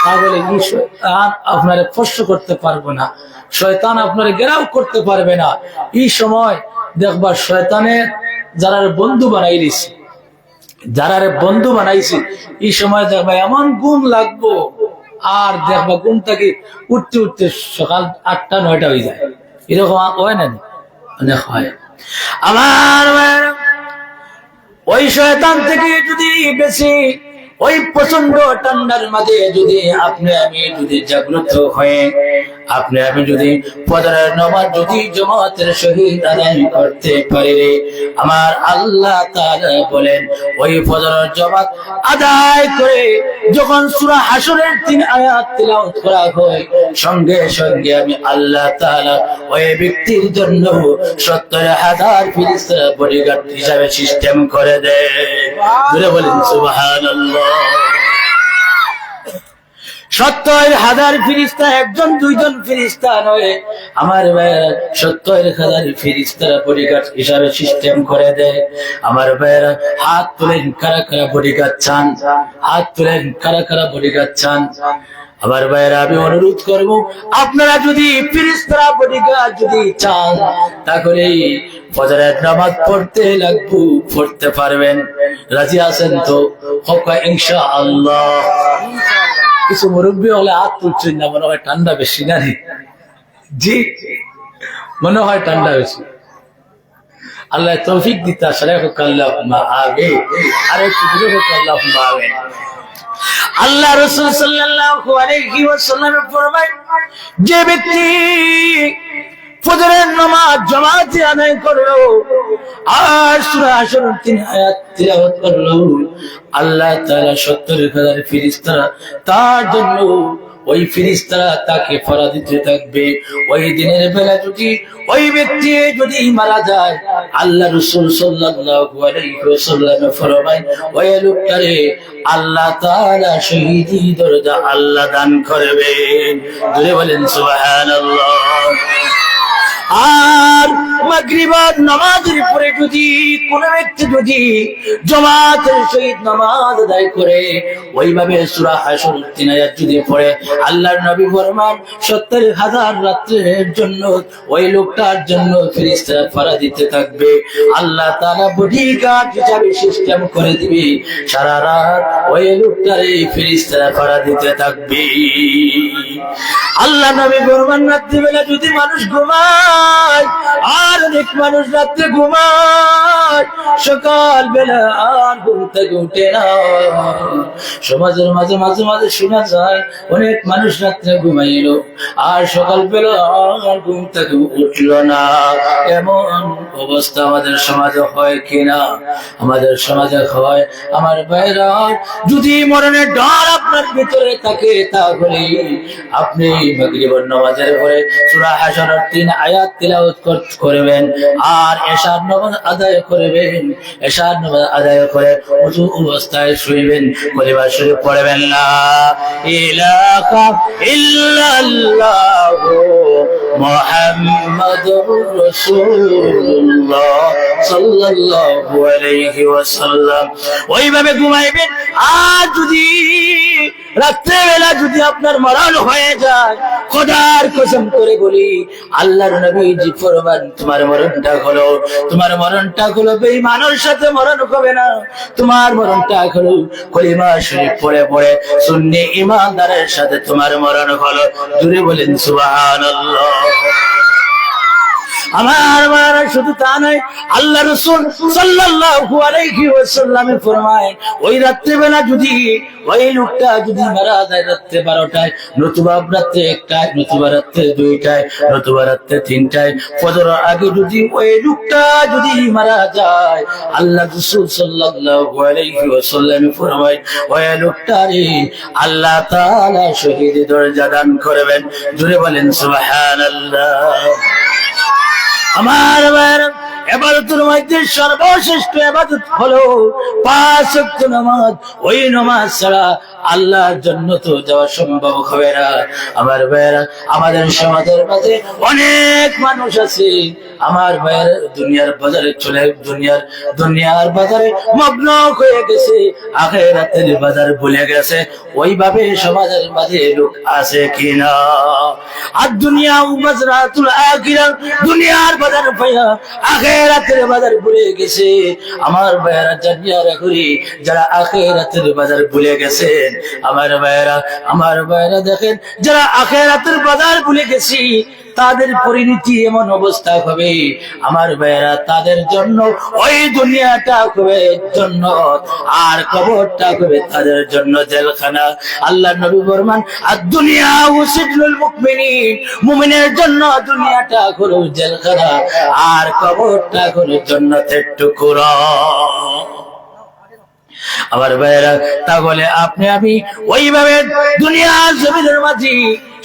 তাহলে এই শয়তান আপনারে স্পর্শ করতে পারবে না, শয়তান আপনারে ঘেরাও করতে পারবে না। এই সময় দেখবা শয়তানের যারা বন্ধু বানাইলিছে, যারা বন্ধু বানাইছে, এই সময় দেখবা এমন ঘুম লাগবো, আর দেখবা ঘুম থেকে উঠতে উঠতে সকাল 8টা-9টা হয়ে যায়। এরকম হয় না? অনেক হয়। আমার ওই শয়তান থেকে যদি বেশি ওই প্রচন্ড ঠান্ডার মাঝে যদি আপনি আমি যদি জাগ্রত হয়ে আপনি আমি যদি ফজরের নামাজ যদি জামাতের সহিত আদায় করতে পারি, আমার আল্লাহ তাআলা বলেন ওই ফজরের জামাত আদায় করে যখন সূরা হাশরের 3 আয়াত তিলাওয়াত করা হয়, সঙ্গে সঙ্গে আমি আল্লাহ তাআলা ওই ব্যক্তির জন্য 70,000 ফেরেশতা বডিগার্ড হিসাবে সিস্টেম করে দেয়। জোরে বলেন সুবহানাল্লাহ। 70,000 ফেরেশতা, একজন দুইজন ফেরেশতা নয় আমার ভাইরা, 70,000 ফেরেশতা বডিগার্ড হিসাবে সিস্টেম করে দেয়। আমার ভাইরা হাত তুলেন কারা কারা বডিগার্ড চান, হাত তুলেন কারা কারা বডিগার্ড চান। আমার ভাইরা আমি অনুরোধ করব, আপনারা যদি ফেরেশতা বডিগার্ড যদি চান তাহলে ফজরের নামাজ পড়তে লাগবে, পড়তে পারবেন। রাজি আছেন তো? হোক ইনশাআল্লাহ। কিছু মুরব্বী হলে হাত তুলছেন না, মনে হয় ঠান্ডা বেশি না রে? জি, মনে হয় ঠান্ডা বেশি। আল্লাহ তৌফিক দিতে আসলে আল্লাহুম্মা আমিন। আর একটু দূরে হোক আল্লাহুম্মা আমিন। আল্লাহ রাসূল সাল্লাল্লাহু আলাইহি ওয়াসাল্লাম ফরমায়, যে ব্যক্তি ফজরের নামাজ জামাতে আদায় করলো আর সূরা হাশরের 3 আয়াত তিলাওয়াত করলো, আল্লাহ তাআলা 70,000 ফেরেশতা তার জন্য ওই ফেরেশতারা তাকে ফরা দিতে থাকবে। ওই দিনের বেলা যদি ওই ব্যক্তি যদি মারা যায়, আল্লাহ রাসূল সাল্লাল্লাহু আলাইহি ওয়াসাল্লাম ফরমায় ওই লোকটারে আল্লাহ তাআলা শহীদি দরজা আল্লাহ দান করবেন। জোরে বলেন সুবহানাল্লাহ। আর মাগরিবের নামাজের পরে যদি কোন ব্যক্তি যদি জামাতের সহিত নামাজ আদায় করে, ওইভাবে সূরা হাশর 3 আয়াত যদি পড়ে, আল্লাহর নবী ফরমান 70,000 রাত্রের জন্য ওই লোকটার জন্য ফেরেশতারা পাহারা দিতে থাকবে। আল্লাহ তাআলা বডিগার্ড হিসাবে সিস্টেম করে দিবে, সারা রাত ওই লোকটারে ফেরেশতারা পাহারা দিতে থাকবে। আল্লাহ নবী ফরমান রাত্রিবেলা যদি মানুষ ঘুমায়, আর অনেক মানুষ রাত্রে ঘুমায়, সকাল বেলা আর ঘুম থেকে উঠে না। সমাজের মাঝে মাঝে মাঝে শোনা যায় অনেক মানুষ রাত্রে ঘুমাইল আর সকাল বেলা আর ঘুম থেকে উঠল না। এমন অবস্থা আমাদের সমাজে হয় কিনা? আমাদের সমাজে হয়। আমার ভাইরা, যদি মরণের ডর আপনার ভিতরে থাকে তাহলে আপনি মাগরিবের নামাজের পরে সূরা হাশরের 3 আয়াত তিলাওয়াত করবেন আর এশার নামাজ আদায় করবেন। এশার নামাজ আদায় করে ওযু অবস্থায় শুইবেন, কলিমা শরীফ পড়বেন, লা ইলাহা ইল্লাল্লাহ মুহাম্মাদুর রাসূলুল্লাহ সাল্লাল্লাহু আলাইহি ওয়াসাল্লাম। ওইভাবে ঘুমাইবেন। আর যদি রাত্রেবেলা যদি আপনার মরণ হয়ে যায়, খোদার কসম করে বলি, আল্লাহর নবীজি ফরমান তোমার মরণটা হলো, তোমার মরণটা হলো বেঈমানের সাথে মরণ হবে না, তোমার মরণটা হলো কলিমা শরীফ পড়ে পড়ে সুন্নি ইমানদারের সাথে তোমার মরণ হলো। জুড়ে বলেন সুবহানাল্লাহ। আমার শুধু তা নয়, আল্লাহ রাসূল সাল্লাল্লাহু আলাইহি ওয়াসাল্লাম ফরমায় ওই রাত্রিবেলা যদি ওই লোকটা যদি মারা যায় রাত্রে 12টায়, নতুবা রাত্রে 1টায়, নতুবা রাত্রে 2টায়, নতুবা রাত্রে 3টায়, ফজরের আগে যদি ওই লোকটা যদি মারা যায়, আল্লাহ রাসূল সাল্লাল্লাহু আলাইহি ওয়াসাল্লাম ফরমায় ওই লোকটারে আল্লাহ তাআলা শহীদের দরজা দান করবেন। জোরে বলেন সুবহানাল্লাহ। আমার ইবাদতের মধ্যে সর্বশ্রেষ্ঠ ইবাদত হলো 5 ওয়াক্ত নামাজ। ওই নামাজ ছাড়া আল্লাহর জান্নাত যাওয়া সম্ভব হবে না। আমার ভাইরা, আমাদের সমাজের মাঝে অনেক মানুষ আছে আমার ভাইরা দুনিয়ার বাজারে চলে, দুনিয়ার বাজারে মগ্ন হয়ে গেছে, আখিরাতের বাজার ভুলে গেছে। ওইভাবে সমাজের মাঝে লোক আছে কিনা? আর দুনিয়া মাযরাতুল আখিরাহ, দুনিয়ার বাজার পাইয়া আখিরাতের বাজার ভুলে গেছে। আমার ভাইরা জানিয়া রাখুন, যারা আখিরাতের বাজার ভুলে গেছেন, আমার ভাইরা দেখেন, যারা আখিরাতের বাজার ভুলে গেছি তাদের পরিণতি এমন অবস্থা হবে আমার ভাইয়েরা, তাদের জন্য ওই দুনিয়াটা হবে জান্নাত আর কবরটা হবে তাদের জন্য জেলখানা। আল্লাহ নবী ফরমান আদ-দুনিয়া ওয়াসিজনুল মুমিনিন, মুমিনের জন্য দুনিয়াটা হলো জেলখানা আর কবরটা হলো জান্নাতের টুকরা। আমার ভাইয়েরা, তাহলে আপনি আমি ওইভাবে দুনিয়ার জমিনের মাঝে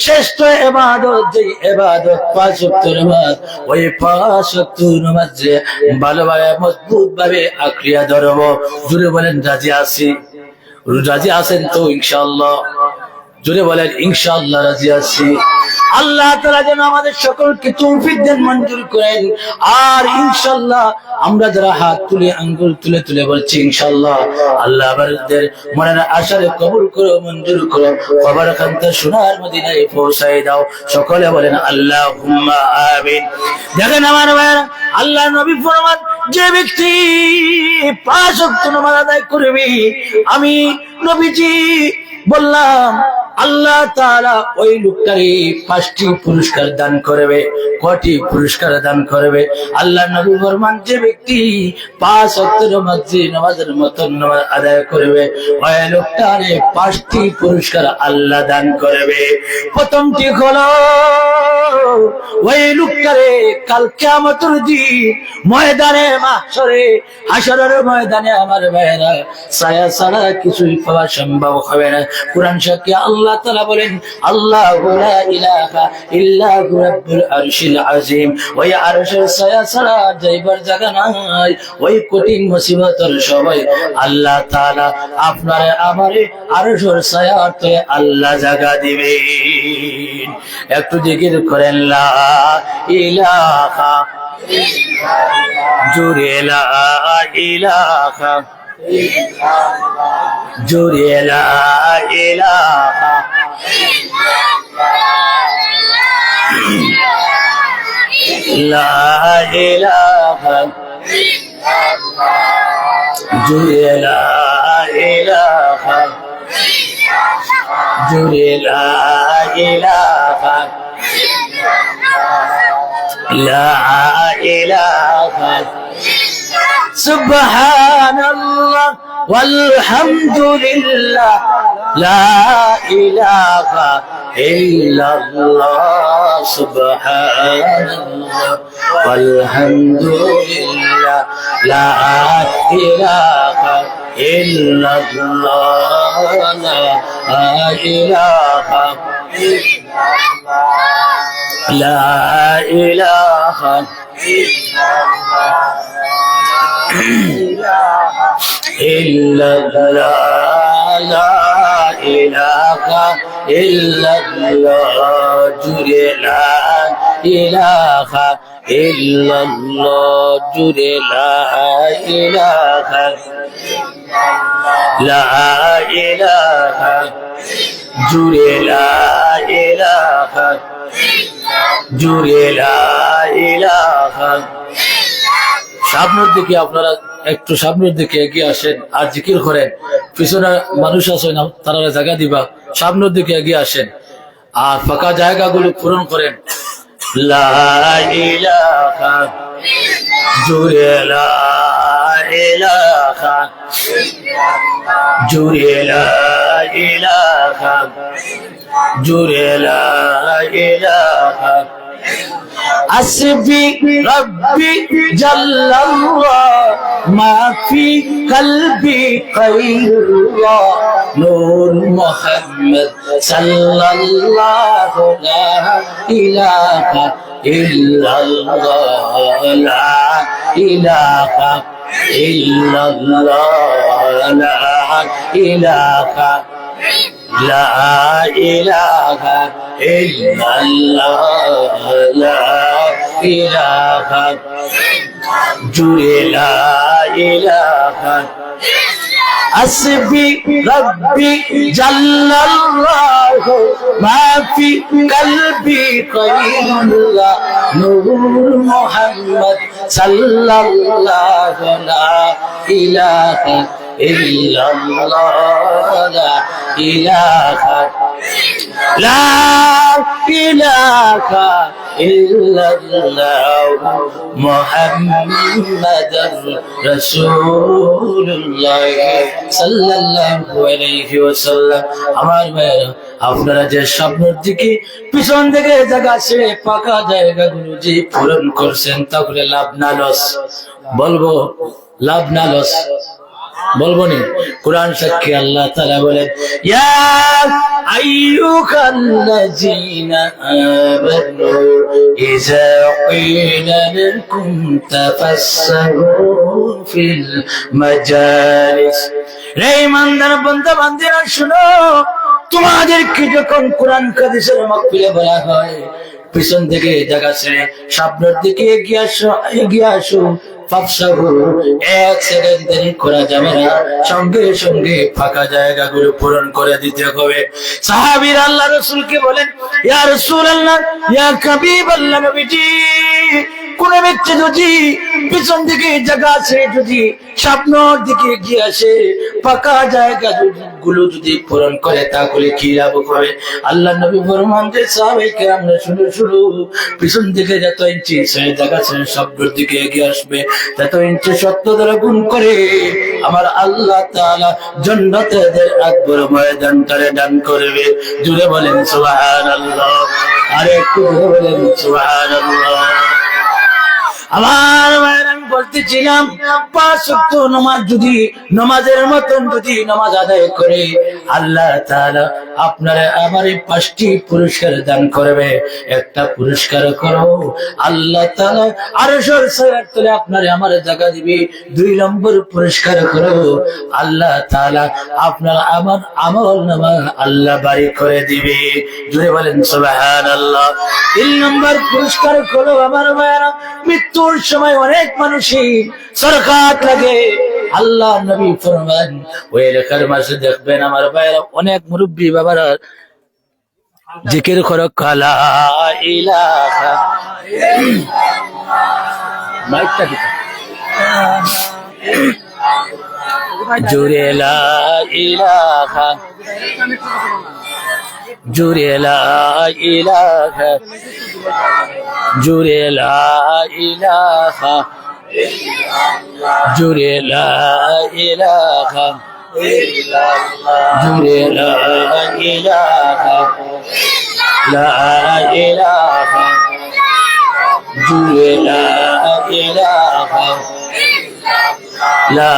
শ্রেষ্ঠ ইবাদত, যে ইবাদত 5 ওয়াক্তের নামাজ, ওই 5 ওয়াক্তের নামাজ যে ভালোভাবে মজবুত ভাবে আঁকড়িয়া ধরব। জুড়ে বলেন রাজি আছি? রাজি আছেন তো ইনশাআল্লাহ? জুড়ে বলেন ইনশাআল্লাহ রাজি আছি। আল্লাহ তাআলা যেন আমাদের সকলকে তৌফিক দেন, মঞ্জুর করেন। আর ইনশাআল্লাহ আমরা যারা হাত তুলে আঙ্গুল তুলে তুলে বলছি ইনশাআল্লাহ, আল্লাহ আমাদের মনের আশারে কবুল করো, মঞ্জুর করো, কবর খান্তা সোনার মদিনায় পৌঁছায় দাও। সকলে বলেন আল্লাহুম্মা আমিন। দেখেন আমার ভাইরা, আল্লাহ নবী ফরমান যে ব্যক্তি 5 ওয়াক্ত নামাজ আদায় করবে, আমি নবীজি বললাম আল্লাহ তাআলা ওই লোকটাকে 5টি পুরস্কার দান করবে। কয়টি পুরস্কার দান করবে? আল্লাহ নবী ফরমান যে ব্যক্তি 5 ওয়াক্তের নামাজের মতন নামাজ আদায় করবে, ওই লোকটাকে 5টি পুরস্কার আল্লাহ দান করবে। প্রথমটি হলো ওই লোকটাকে কাল কিয়ামতের দিন ময়দানে মাহশরে, হাশরের ময়দানে আমার ভাইয়েরা ছায়া ছাড়া কিছুই পাওয়া সম্ভব হবে না। কুরআন সাক্ষী আল্লাহ তাআলা বলেন আল্লাহু লা ইলাহা ইল্লাহু রাব্বুল আরশিল আযীম। ওই আরশের ছায়া ছাড়া যাইবার জায়গা নাই। ওই কঠিন মুসিবতের সময় আল্লাহ তাআলা আপনারে আমারে আরশের ছায়াতে আল্লাহ জায়গা দিবেন। একটু জিকির করেন লা ইলাহা জুরে লা ইলাহা, জুরে লা ইলাহা, লা ইলাহা, জুরে লা ইলাহা, জুরে লা ইলাহা, লা ইলাহা, সুবহানাল্লাহ walhamdulillah, la ilaha illallah, subhanallah walhamdulillah, la ilaha illallah, la ilaha illallah, la ilaha illallah, la ilaha illallah, jure la ilaha illallah, jure la ilaha, la ilaha, jure la ilaha, jure la ilaha। সামনের দিকে আপনারা একটু সামনের দিকে এগিয়ে আসেন আর জিকির করেন। পিছনে মানুষ আছে না, তারা জায়গা দিবা, সামনের দিকে এগিয়ে আসেন আর ফাঁকা জায়গাগুলো পূরণ করেন। লা ইলাহা, জুরে লা ইলাহা, জুরে লা ইলাহা, জুরে লা ইলাহা, আসবি রব্বি জাল্লাল্লাহ মা ফি কলবি গায়রুল্লাহ, নূর মুহাম্মদ সাল্লাল্লাহু লা ইলাহা ইল্লাল্লাহ, লা ইলাহা ইল্লাল্লাহ, লা ইলাহা, লা ইলাহা ইল্লাল্লাহ, লা ইলাহা, জুরে লা ইলাহা, আসবি রব্বি জাল্লাল্লাহু মা ফি কলবি গায়রুল্লাহ, নূর মুহাম্মদ সাল্লাল্লাহু লা ইলাহা ইল্লাল্লাহ, লা ইলাহা লা ইলাহা ইল্লাল্লাহ মুহাম্মাদুর রাসূলুল্লাহ সাল্লাল্লাহু আলাইহি ওয়াসাল্লাম। আমার ভাইরা, আপনারা যে স্বপ্নের দিকে পিছন থেকে জায়গা ছেড়ে পাকা জায়গাগুলো যে পূরণ করছেন, তাহলে লাভ না লস? বলবো লাভ না লস? বলবো নি? কোরআন সাক্ষী, আল্লাহ তাআলা বলেন, ইয়া আইয়ুহাল্লাযীনা আমানু ইযা ক্বিলা লাকুম তাফাসসাহু ফিল মাজালিস। রে ইমানদার বান্দা বান্দিরা শুনো, তোমাদেরকে যখন কোরআন হাদিসের মাহফিলে বলা হয় পিছন থেকে জায়গা ছেড়ে সামনের দিকে এগিয়ে আসো, এক সেকেন্ড দেরি করা যাবে না, সঙ্গে সঙ্গে ফাঁকা জায়গাগুলো পূরণ করে দিতে হবে। সাহাবীরা আল্লাহ রাসূলকে বলেন, ইয়া রাসূলুল্লাহ, ইয়া হাবিবাল্লাহ, নবীজি, কোন ব্যক্তি যদি পিছন দিকে জায়গা ছেড়ে যদি সামনের দিকে এগিয়ে আসে, ফাঁকা জায়গাগুলো যদি পূরণ করে, তাহলে কি লাভ হবে? আল্লাহ নবী ফরমান যে সাহাবায়ে কেরামরা শুনো শুনো, পিছন দিকে যত ইঞ্চি ছেড়ে জায়গা ছেড়ে সামনের দিকে এগিয়ে আসবে, তত ইঞ্চি 70 দ্বারা গুণ করে আমার আল্লাহ তাআলা জান্নাতে এদের আকবর ময়দানটারে দান করবে। জুড়ে বলেন সুবহানাল্লাহ, আর একটু জুড়ে বলেন সুবহানাল্লাহ। আমার ভাইয়ের, আমি বলতেছিলাম 5 ওয়াক্ত নামাজ যদি নামাজের মতন যদি নামাজ আদায় করে, আল্লাহ তাআলা আপনারে আমার এই 5টি পুরস্কার দান করবে। একটা পুরস্কার করো, আল্লাহ তাআলা আরশের ছায়ার তলে আপনারে আমার জায়গা দিবে। 2 নম্বর পুরস্কার করো, আল্লাহ তাআলা আপনার আমার আমলনামা আল্লাহ বাড়ি করে দিবে। জোরে বলেন সুবহানাল্লাহ। 3 নম্বর পুরস্কার করো আমার ভাইয়েরা, মৃত্যুর সময় অনেক মানুষই সরকার লাগে। আল্লাহ নবী ফরমান, ওই এলাকার মাঝে দেখবেন আমার ভাইয়েরা অনেক মুরব্বী বাবারা জিকির করো লা ইলাহা, মাইকটা দিতে জোরে লা ইলাহা, জোরে লা ইলাহা, জোরে লা ইলাহা, জোরে লা ইলাহা, জোরে লা ইলাহা, লা ইলাহা, জোরে লা ইলাহা, লা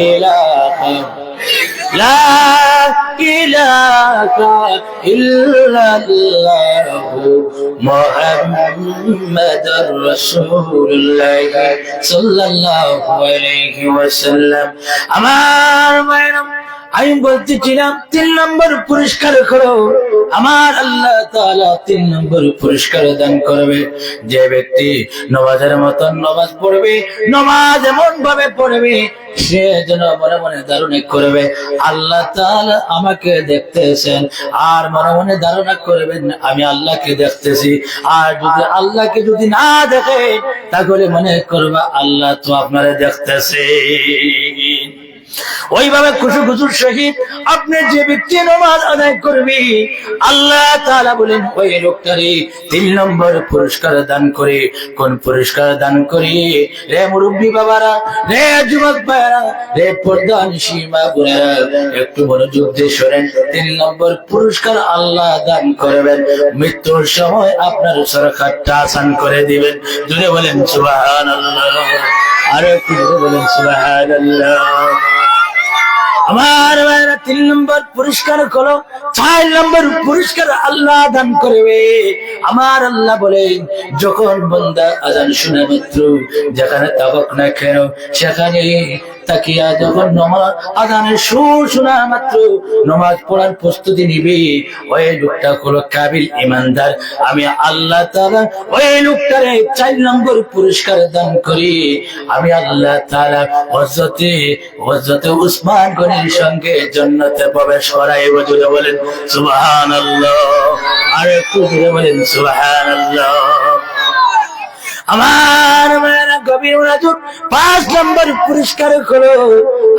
ইলাহা, লা ইলাহা ইল্লাল্লাহু মুহাম্মাদুর রাসূলুল্লাহ সাল্লাল্লাহু আলাইহি ওয়াসাল্লাম। আমার ভাইরা, আমি বলতেছিলাম 3 নম্বর পুরস্কার করো, আমার আল্লাহ তাআলা 3 নম্বর পুরস্কার দান করবে। যে ব্যক্তি নামাজের মতন নামাজ পড়বে, নামাজ এমন ভাবে পড়বে সে যেন মনে মনে ধারণা করবে আল্লাহ তাআলা আমাকে দেখতেছেন, আর মনে মনে ধারণা করবেন আমি আল্লাহকে দেখতেছি। আর যদি আল্লাহকে যদি না দেখে, তাহলে মনে করবা আল্লাহ তো আপনারে দেখতেছে। ওইভাবে খুশু খুশুর সহিত আপনি যে ব্যক্তি নামাজ আদায় করবে, আল্লাহ তাআলা বলেন ওই লোকটারে 3 নম্বর পুরস্কার দান করে। কোন পুরস্কার দান করি? রে মুরব্বী বাবারা, রে যুবক ভাইরা, রে পর্দানিশী মা বোনেরা, একটু মনোযোগ দিয়ে শোনেন। 3 নম্বর পুরস্কার আল্লাহ দান করবেন, মৃত্যুর সময় আপনার সরকারটা আসান করে দিবেন। জুড়ে বলেন সুবহানাল্লাহ, আর একটু জুড়ে বলেন সুবহানাল্লাহ। আমার ভাইরা, 3 নম্বর পুরস্কার হলো, 4 নম্বর পুরস্কার আল্লাহ দান করবে। আমার আল্লাহ বলেন, যখন বান্দা আযান শুনে মাত্র যেখানে তাকাক না কেন, সেখানে তাকিয়া যখন নামাজ আযানের সুর শোনা মাত্র নামাজ পড়ার প্রস্তুতি নিবে, ওই লোকটা হলো কাবিল ইমানদার। আমি আল্লাহ তাআলা ওই লোকটারে 4 নম্বর পুরস্কার দান করি। আমি আল্লাহ তাআলা হযরতে উসমান গনির সঙ্গে জান্নাতে প্রবেশ করাইব। জোরে বলেন সুবহানাল্লাহ, আর একটু জোরে বলেন সুবহানাল্লাহ। আমার মায়েরা গভীর মনোযোগ, 5 নম্বর পুরস্কার হলো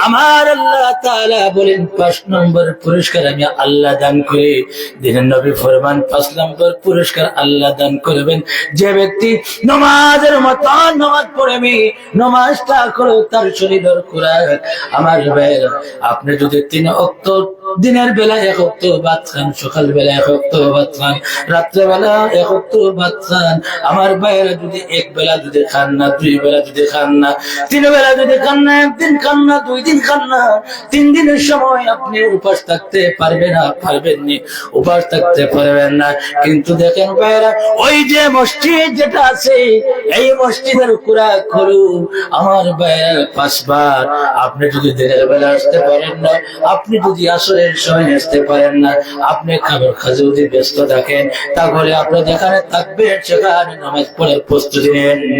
আমার আল্লাহ তাআলা বলেন 5 নম্বর পুরস্কার আমি আল্লাহ দান করি। দিনের নবী ফরমান 5 নম্বর পুরস্কার আল্লাহ দান করবেন যে ব্যক্তি নামাজের মতো নামাজ পড়ে নামাজটা করো তার শরীরের খোরাক। আমার ভাইরা, আপনি যদি 3 ওয়াক্ত দিনের বেলা 1 ওয়াক্ত ভাত খান, সকাল বেলা 1 ওয়াক্ত ভাত খান, রাত্রে বেলা 1 ওয়াক্ত ভাত খান, আমার ভাইরা যদি 1 বেলা যদি খান না, 2 বেলা যদি খান না, 3 বেলা যদি খান না, 1 দিন খান না, 2 দিন খান না, 3 দিনের সময় আপনি উপাস থাকতে পারবেন না, পারবেন নি, উপাস থাকতে পারবেন না। কিন্তু দেখেন ভাইরা, ওই যে মসজিদ যেটা আছে এই মসজিদের খোরাক হলো আমার ভাইরা 5 বার। আপনি যদি দিনের বেলা আসতে পারেন না, আপনি যদি আসরের সময় আসতে পারেন না, আপনি খাবার খাজে যদি ব্যস্ত থাকেন, তাহলে আপনি যেখানে থাকবেন সেখানে নামাজ পড়ার প্রস্তুতি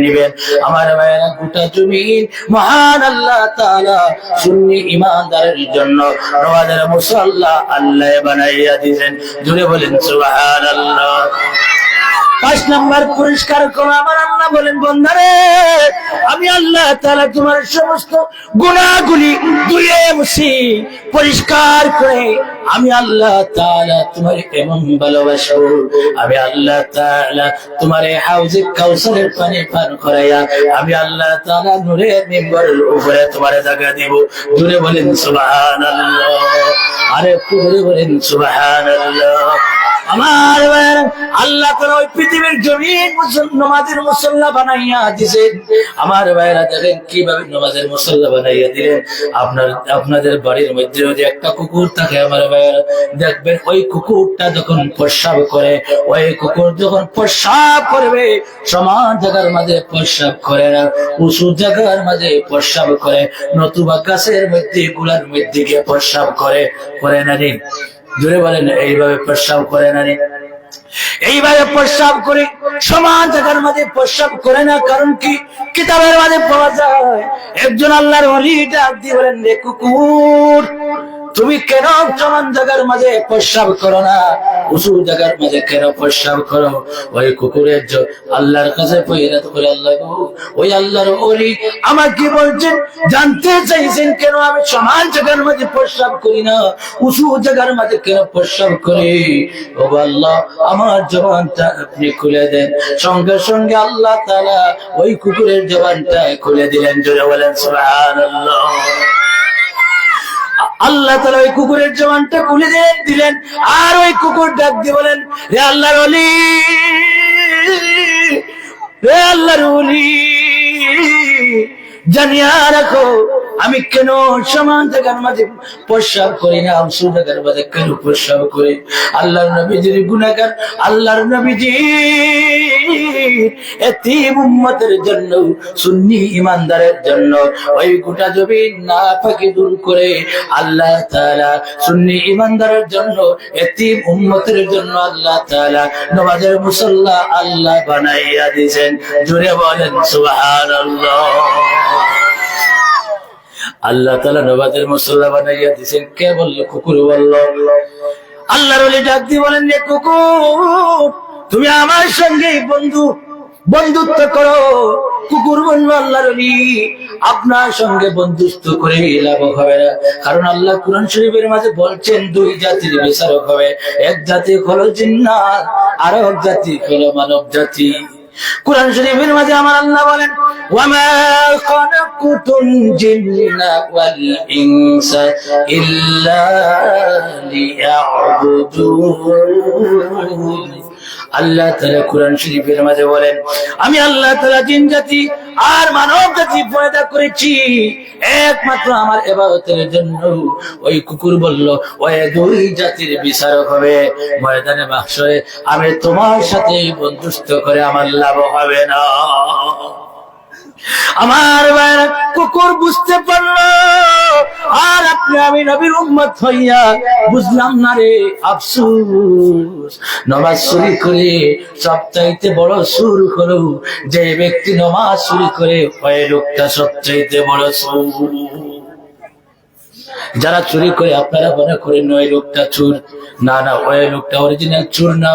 নেবেন। আমার ভাইরা, গোটা জমিন মহান আল্লাহ তাআলা সুন্নি ইমানদারের জন্য নামাজের মুসাল্লা আল্লাহ বানাইয়া দিয়েছেন। জুড়ে বলেন সুবহানাল্লাহ। 5 নম্বর পুরস্কার কোন আমার আল্লাহ বলেন, বান্দারে আমি আল্লাহ তাআলা তোমার সমস্ত গুনাহগুলি ধুয়ে মুছে পরিষ্কার করে আমি আল্লাহ তাআলা তোমার এমন ভালোবাসবো, আমি আল্লাহ তাআলা তোমার হাউজে কাউসারের পানি পান করাইয়া আমি আল্লাহ তাআলা নূরের মিম্বরের উপরে তোমার জায়গা দেব। জুড়ে বলেন সুবহানাল্লাহ। আরে জুড়ে বলেন সুবহানাল্লাহ। আমার আল্লাহ তাআলা ওই পৃথিবীর জমিন নামাজের মুসল্লা বানাইয়া দিয়েছেন। আমার ভাইরা দেখেন কিভাবে নামাজের মুসল্লা বানাইয়া দিলেন। আপনাদের বাড়ির মধ্যে যদি একটা কুকুর থাকে আমার ভাইরা, দেখবেন ওই কুকুরটা যখন প্রস্রাব করে, ওই কুকুর যখন প্রস্রাব করবে সমান জায়গার মাঝে প্রস্রাব করে না, উঁচু জায়গার মাঝে প্রস্রাব করে, নতুবা গাছের মধ্যে গুলার মধ্যে গিয়ে প্রস্রাব করে না রে? জোরে বলেন, এইভাবে প্রস্রাব করে না রে? এইভাবে প্রস্রাব করে সমান জায়গার মাঝে প্রস্রাব করে না। কারণ কি? কিতাবের মাঝে পাওয়া যায় একজন আল্লাহর ওলি ডাক দিয়ে বলেন, রে কুকুর, তুমি কেন সমান জায়গার মাঝে প্রস্রাব করো না, উঁচু জায়গার মাঝে কেন প্রস্রাব করো? ওই কুকুরের আল্লাহর কাছে ফরিয়াদ করে, আল্লাহ গো, ওই আল্লাহর ওলি আমাকে বলছেন, জানতে চাইছেন কেন আমি সমান জায়গার মাঝে প্রস্রাব করি না, উঁচু জায়গার মাঝে কেন প্রস্রাব করি? ও আল্লাহ, আমার জবানটা আপনি খুলে দেন। সঙ্গে সঙ্গে আল্লাহ তাআলা ওই কুকুরের জবানটা খুলে দিলেন। জোরে বলেন সুবহানাল্লাহ। আল্লাহ তাআলা ওই কুকুরের জবানটা খুলে দিলেন। আর ওই কুকুর ডাক দিয়ে বলেন, রে আল্লাহর ওলি, রে আল্লাহর ওলি, জানিয়া রাখো আমি কেন সমান জায়গার মাঝে প্রস্রাব করি না, উঁচু জায়গার মাঝে কেন প্রস্রাব করি? আল্লাহর নবীজির গুনাহগার, আল্লাহর নবীজি এতিম উম্মতের জন্য, সুন্নি ইমানদারের জন্য ওই গোটা জমিন নাপাকি দূর করে আল্লাহ তাআলা সুন্নি ইমানদারের জন্য, এতিম উম্মতের জন্য আল্লাহ তাআলা নামাজের মুসল্লা আল্লাহ বানাইয়া দিয়েছেন। জোরে বলেন সুবহানাল্লাহ। আল্লাহ তাআলা নামাজের মুসল্লা বানাইয়া দিয়েছেন। কে বলল? কুকুর বলল। আল্লাহর ওলি ডাক দিয়ে বলেন, রে কুকুর, তুমি আমার সঙ্গে বন্ধুত্ব করো। কুকুর বলল, আল্লাহর ওলি, আপনার সঙ্গে বন্ধুত্ব করে লাভ হবে না। কারণ আল্লাহ কুরআন শরীফের মাঝে বলছেন 2 জাতির বিচারক হবে। এক জাতি হলো জিন্নাত, আর এক জাতি হলো মানব জাতি। কুরআন শরীফের মাঝে আমার আল্লাহ বলেন, ওয়ামা খালাকুতুল জিন্না ওয়াল ইনসা ইল্লা লিয়াবুদুন। আল্লাহ তাআলা কুরআন শরীফের মাঝে বলেন, আমি আল্লাহ তাআলা জিন জাতি আর মানব জাতি পয়দা করেছি একমাত্র আমার ইবাদতের জন্য। ওই কুকুর বলল, ওই 2 জাতির বিচারক হবে ময়দানে মাহশরে, আমি তোমার সাথে বন্ধুত্ব করে আমার লাভ হবে না। আমার ভাইরা, কুকুর বুঝতে পারলো, আর আপনি আমি নবীর উম্মত হইয়া বুঝলাম না রে। আফসোস, নামাজ চুরি করে সবচাইতে বড় সুর হলো যে ব্যক্তি নামাজ চুরি করে, ওই লোকটা সবচাইতে বড় সুর। যারা চুরি করে আপনারা মনে করেন ওই লোকটা চোর, না না, ওই লোকটা অরিজিনাল চোর না।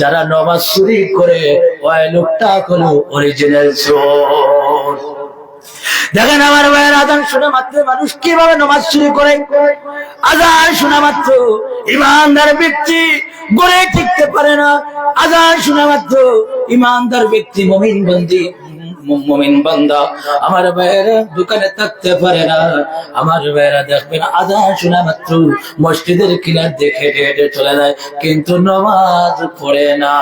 যারা নামাজ চুরি করে ওই লোকটা হলো অরিজিনাল চোর। দেখেন আমার ভাইয়ের, আজান শোনা মাত্র মানুষ কিভাবে নামাজ চুরি করে। আজান শোনা মাত্র ইমানদার ব্যক্তি গড়ে টিকতে পারে না। আজান শোনা মাত্র ইমানদার ব্যক্তি মুমিন বান্দা আমার ভাইয়েরা দোকানে থাকতে পারে না। আমার ভাইয়েরা দেখবেন আজান শোনা মাত্র মসজিদের কিনার দেখে হেঁটে চলে যায়, কিন্তু নামাজ পড়ে না।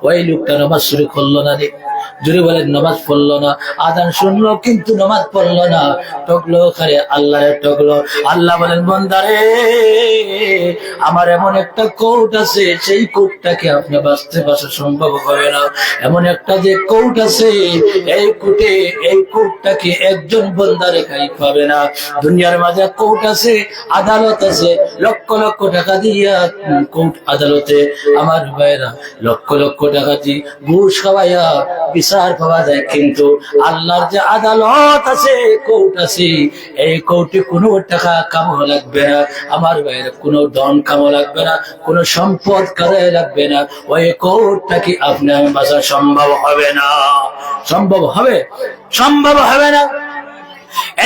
ওই লোকটা নামাজ শুরু করলো না রে, জোরে বলেন, নামাজ পড়লো না। আজান শুনলো কিন্তু নামাজ পড়লো না, টকলো খারে আল্লাহরে টকলো। আল্লাহ বলেন, বান্দারে আমার এমন একটা কোর্ট আছে, সেই কোর্টটাকে আপনি বাঁচতে সম্ভব হবে না। এমন একটা যে কোর্ট আছে, এই কোর্টটাকে একজন বান্দা রেখাই পাবে না। দুনিয়ার মাঝে কোর্ট আছে, আদালত আছে, লক্ষ লক্ষ টাকা দিয়া কোর্ট আদালতে আমার ভাইরা লক্ষ লক্ষ টাকা দিয়ে ঘুষ খাওয়াইয়া বিচার পাওয়া যায়, কিন্তু আল্লাহর যে আদালত আছে, কোর্ট আছে, এই কোর্টে কোনো টাকা কামানো লাগবে না আমার ভাইয়ের, কোনো ধন কামানো লাগবে না, কোনো সম্পদ কাজে লাগবে না। ওই কোর্টটা কি আপনার বাঁচা সম্ভব হবে না, সম্ভব হবে, সম্ভব হবে না।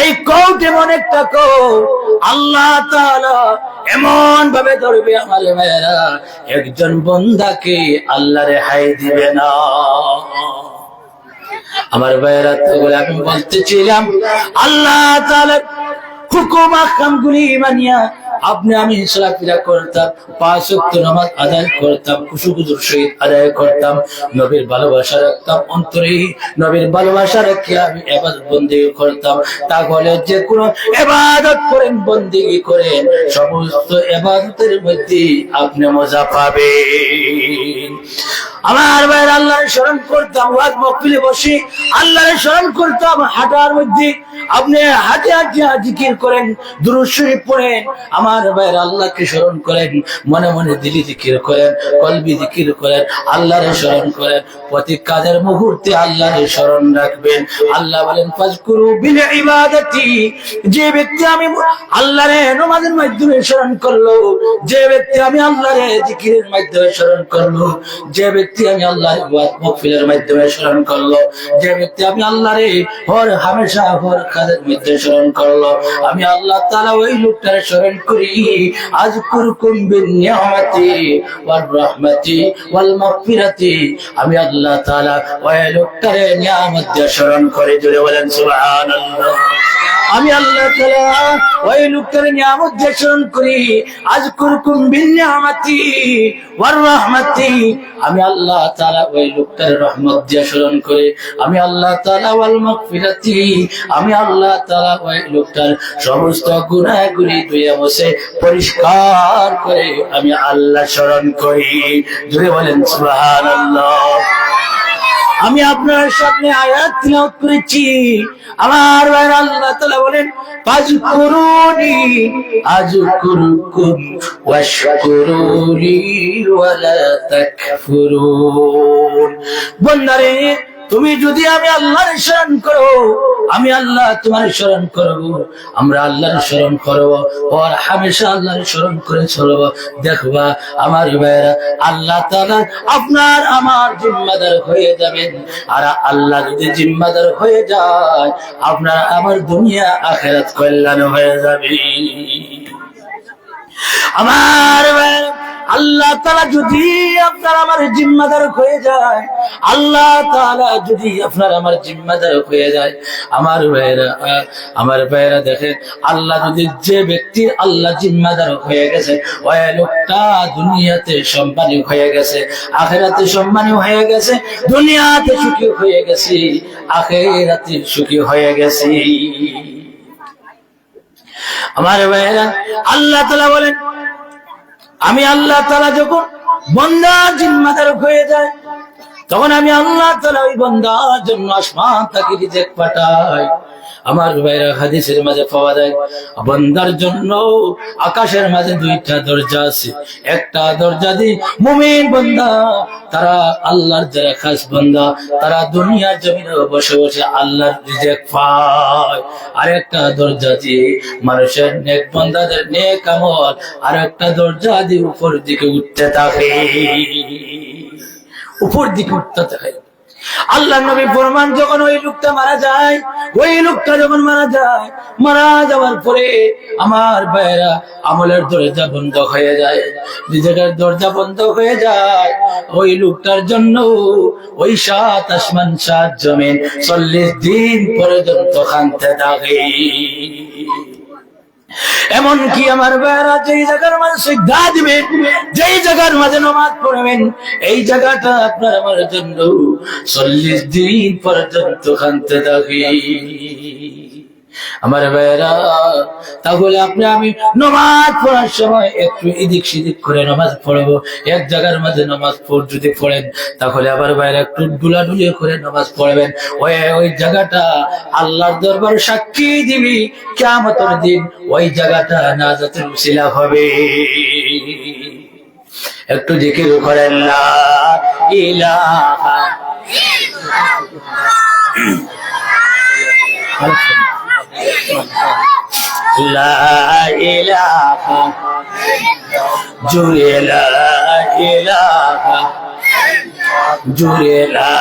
এই কোর্ট এমন একটা কোর্ট, আল্লাহ তাআলা এমন ভাবে ধরবে আমার ভাইয়েরা, একজন বান্দাকে আল্লাহ রেহাই দিবে না। আমার ভাইয়েরা, তো আমি বলতেছিলাম আল্লাহ তাআলার হুকুম আহকাম গুলি মানিয়া আপনি আমি চলাফেরা করতাম, 5 ওয়াক্ত নামাজ আদায় করতাম, খুশুখুজুর সহিত আদায় করতাম, নবীর ভালোবাসা রাখতাম অন্তরে, নবীর ভালোবাসা রেখে আমি ইবাদত বন্দেগী করতাম। তাহলে যে কোনো ইবাদত করেন, বন্দেগী করেন, সমস্ত ইবাদতের মধ্যে আপনি মজা পাবেন। আমার ভাইয়ের, আল্লাহর স্মরণ করতাম, ওয়াজ মাহফিলে বসে আল্লাহর স্মরণ করতাম। হাঁটার মধ্যে আপনি হাঁটে হাঁটে জিকির করেন, দুরূদ শরীফ পড়েন। আমার ভাইয়ের, আল্লাহকে স্মরণ করেন, মনে মনে দিলি জিকির করেন, কলবি জিকির করেন, আল্লাহর স্মরণ করেন। প্রতি কাজের মুহূর্তে আল্লাহর স্মরণ রাখবেন। আল্লাহ বলেন, ফাজকুরু বিল ইবাদাতি, যে ব্যক্তি আমি আল্লাহরে নামাজের মাধ্যমে স্মরণ করলো, যে ব্যক্তি আমি আল্লাহরে জিকিরের মাধ্যমে স্মরণ করলো, যে ব্যক্তি আমি আল্লাহর ওয়াজ মাহফিলের মাধ্যমে স্মরণ করলো, যে ব্যক্তি আমি আল্লাহরে হর হামেশা হর কাজের মধ্যে স্মরণ করলো, আমি আল্লাহ তাআলা ওই লোকটারে স্মরণ করি। আযকুরকুম বিনিয়ামতি ওয়ার রাহমাতি ওয়াল মাগফিরাতি, আমি আল্লাহ তাআলা ওই লোকটারে নিয়ামত দিয়ে স্মরণ করি। জোরে বলেন সুবহানাল্লাহ। আমি আল্লাহ তাআলা ওই লোকটারে নিয়ামত দিয়ে স্মরণ করি। আযকুরকুম বিনিয়ামতি ওয়ার রাহমাতি, আমি আল্লাহ তাআলা ওই লোকটার রহমত দিয়ে স্মরণ করি। আমি আল্লাহ তাআলা ওয়াল মাগফিরাতি, আমি আল্লাহ তাআলা ওই লোকটার সমস্ত গুনাহগুলি ধুয়ে মুছে পরিষ্কার করে আমি আল্লাহ স্মরণ করি। জোরে বলেন সুবহানাল্লাহ। আমি আপনার সামনে আয়াত তিলাওয়াত করেছি। আমার ভাইরা, আল্লাহ তাআলা বলেন, ফাজকুরুনি আযকুরকুম ওয়াশকুরুলি ওয়ালা তাকফুরুন। বান্দারে, তুমি যদি আমি আল্লাহর স্মরণ করো, আমি আল্লাহ তোমার স্মরণ করব। আমরা আল্লাহর স্মরণ করব, আর হামেশা আল্লাহর স্মরণ করে চলব। দেখবা আমার ভাইরা, আল্লাহ তাআলা আপনার আমার জিম্মাদার হয়ে যাবেন। আর আল্লাহ যদি জিম্মাদার হয়ে যায়, আপনার আমার দুনিয়া আখিরাত কল্যাণ হয়ে যাবে। আমার ভাইরা, আল্লাহ তাআলা যদি আপনার আমার জিম্মাদার হয়ে যায়, আল্লাহ তাআলা যদি আপনার আমার জিম্মাদার হয়ে যায়, আমার ভাইরা দেখেন, আল্লাহ যদি যে ব্যক্তি আল্লাহ জিম্মাদার হয়ে গেছে, ওই লোকটা দুনিয়াতে সম্মানী হয়ে গেছে, আখিরাতে সম্মানী হয়ে গেছে, দুনিয়াতে সুখী হয়ে গেছে, আখিরাতে সুখী হয়ে গেছে। আমার ভাইরা, আল্লাহ তাআলা বলেন, আমি আল্লাহ তাআলা যখন বান্দা জিম্মাদার হয়ে যায়, তখন আমি আল্লাহ তাআলা ওই বান্দার জন্য আসমান থেকে রিজিক পাঠাই। আমার ভাইরা হাদিসের মাঝে পাওয়া যায় বান্দার জন্য আকাশের মাঝে দুইটা দরজা আছে। একটা দরজা দিয়ে মুমিন বান্দা, তারা আল্লাহর যারা খাস বান্দা, তারা দুনিয়ার জমিনে বসে বসে আল্লাহর রিজিক পায়। আর একটা দরজা দিয়ে মানুষের নেক বান্দাদের নেক আমল, আর একটা দরজা দিয়ে উপর দিকে উঠতে থাকে, উপর দিকে উঠতে থাকে। আল্লাহ নবী ফরমান, যখন ওই লোকটা মারা যায়, ওই লোকটা যখন মারা যায়, মারা যাওয়ার পরে আমার ভাইয়েরা আমলের দরজা বন্ধ হয়ে যায়, রিজিকের দরজা বন্ধ হয়ে যায়। ওই লোকটার জন্য ওই 7 আসমান 7 জমিন 40 দিন পর্যন্ত কাঁদতে থাকে। এমনকি আমার ভাইয়েরা যেই জায়গার মাঝে সিজদা দিবেন, যেই জায়গার মাঝে নামাজ পড়বেন, এই জায়গাটা আপনার আমার জন্য 40 দিন পর্যন্ত কাঁদতে থাকে। আমার ভাইয়েরা, তাহলে আপনি আমি নামাজ পড়ার সময় একটু এদিক সেদিক করে নামাজ পড়বো। এক জায়গার মাঝে নামাজ যদি পড়েন, তাহলে আবার বাইরে একটু ডুলাডুলি করে নামাজ পড়বেন। ওই জায়গাটা আল্লাহর দরবারে সাক্ষী দিবি কিয়ামতের দিন, ওই জায়গাটা নাজাতের উসিলা হবে। একটু জিকির করেন লা ইলাহা লা ইলাহা জুড়ে লা ইলাহা জুড়ে লা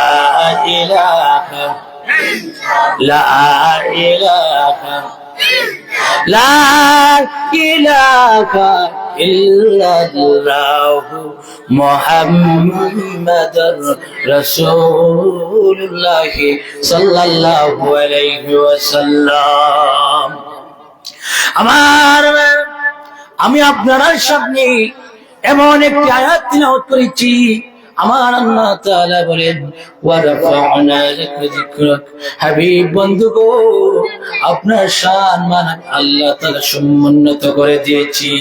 ইলাহা লা ইলাহা লা ইলাহা ইল্লাল্লাহু মুহাম্মাদুর রাসূলুল্লাহ সাল্লাল্লাহু আলাইহি ওয়াসাল্লাম। আমি আপনার সামনে এমন একটি আয়াত তিলাওয়াত করেছি। আমার আল্লাহ তাআলা বলেন, ওয়া রাফা'না লাকা যিকরাক, হাবিব বন্ধু গো, আপনার শান মান আল্লাহ তাআলা সমুন্নত করে দিয়েছি।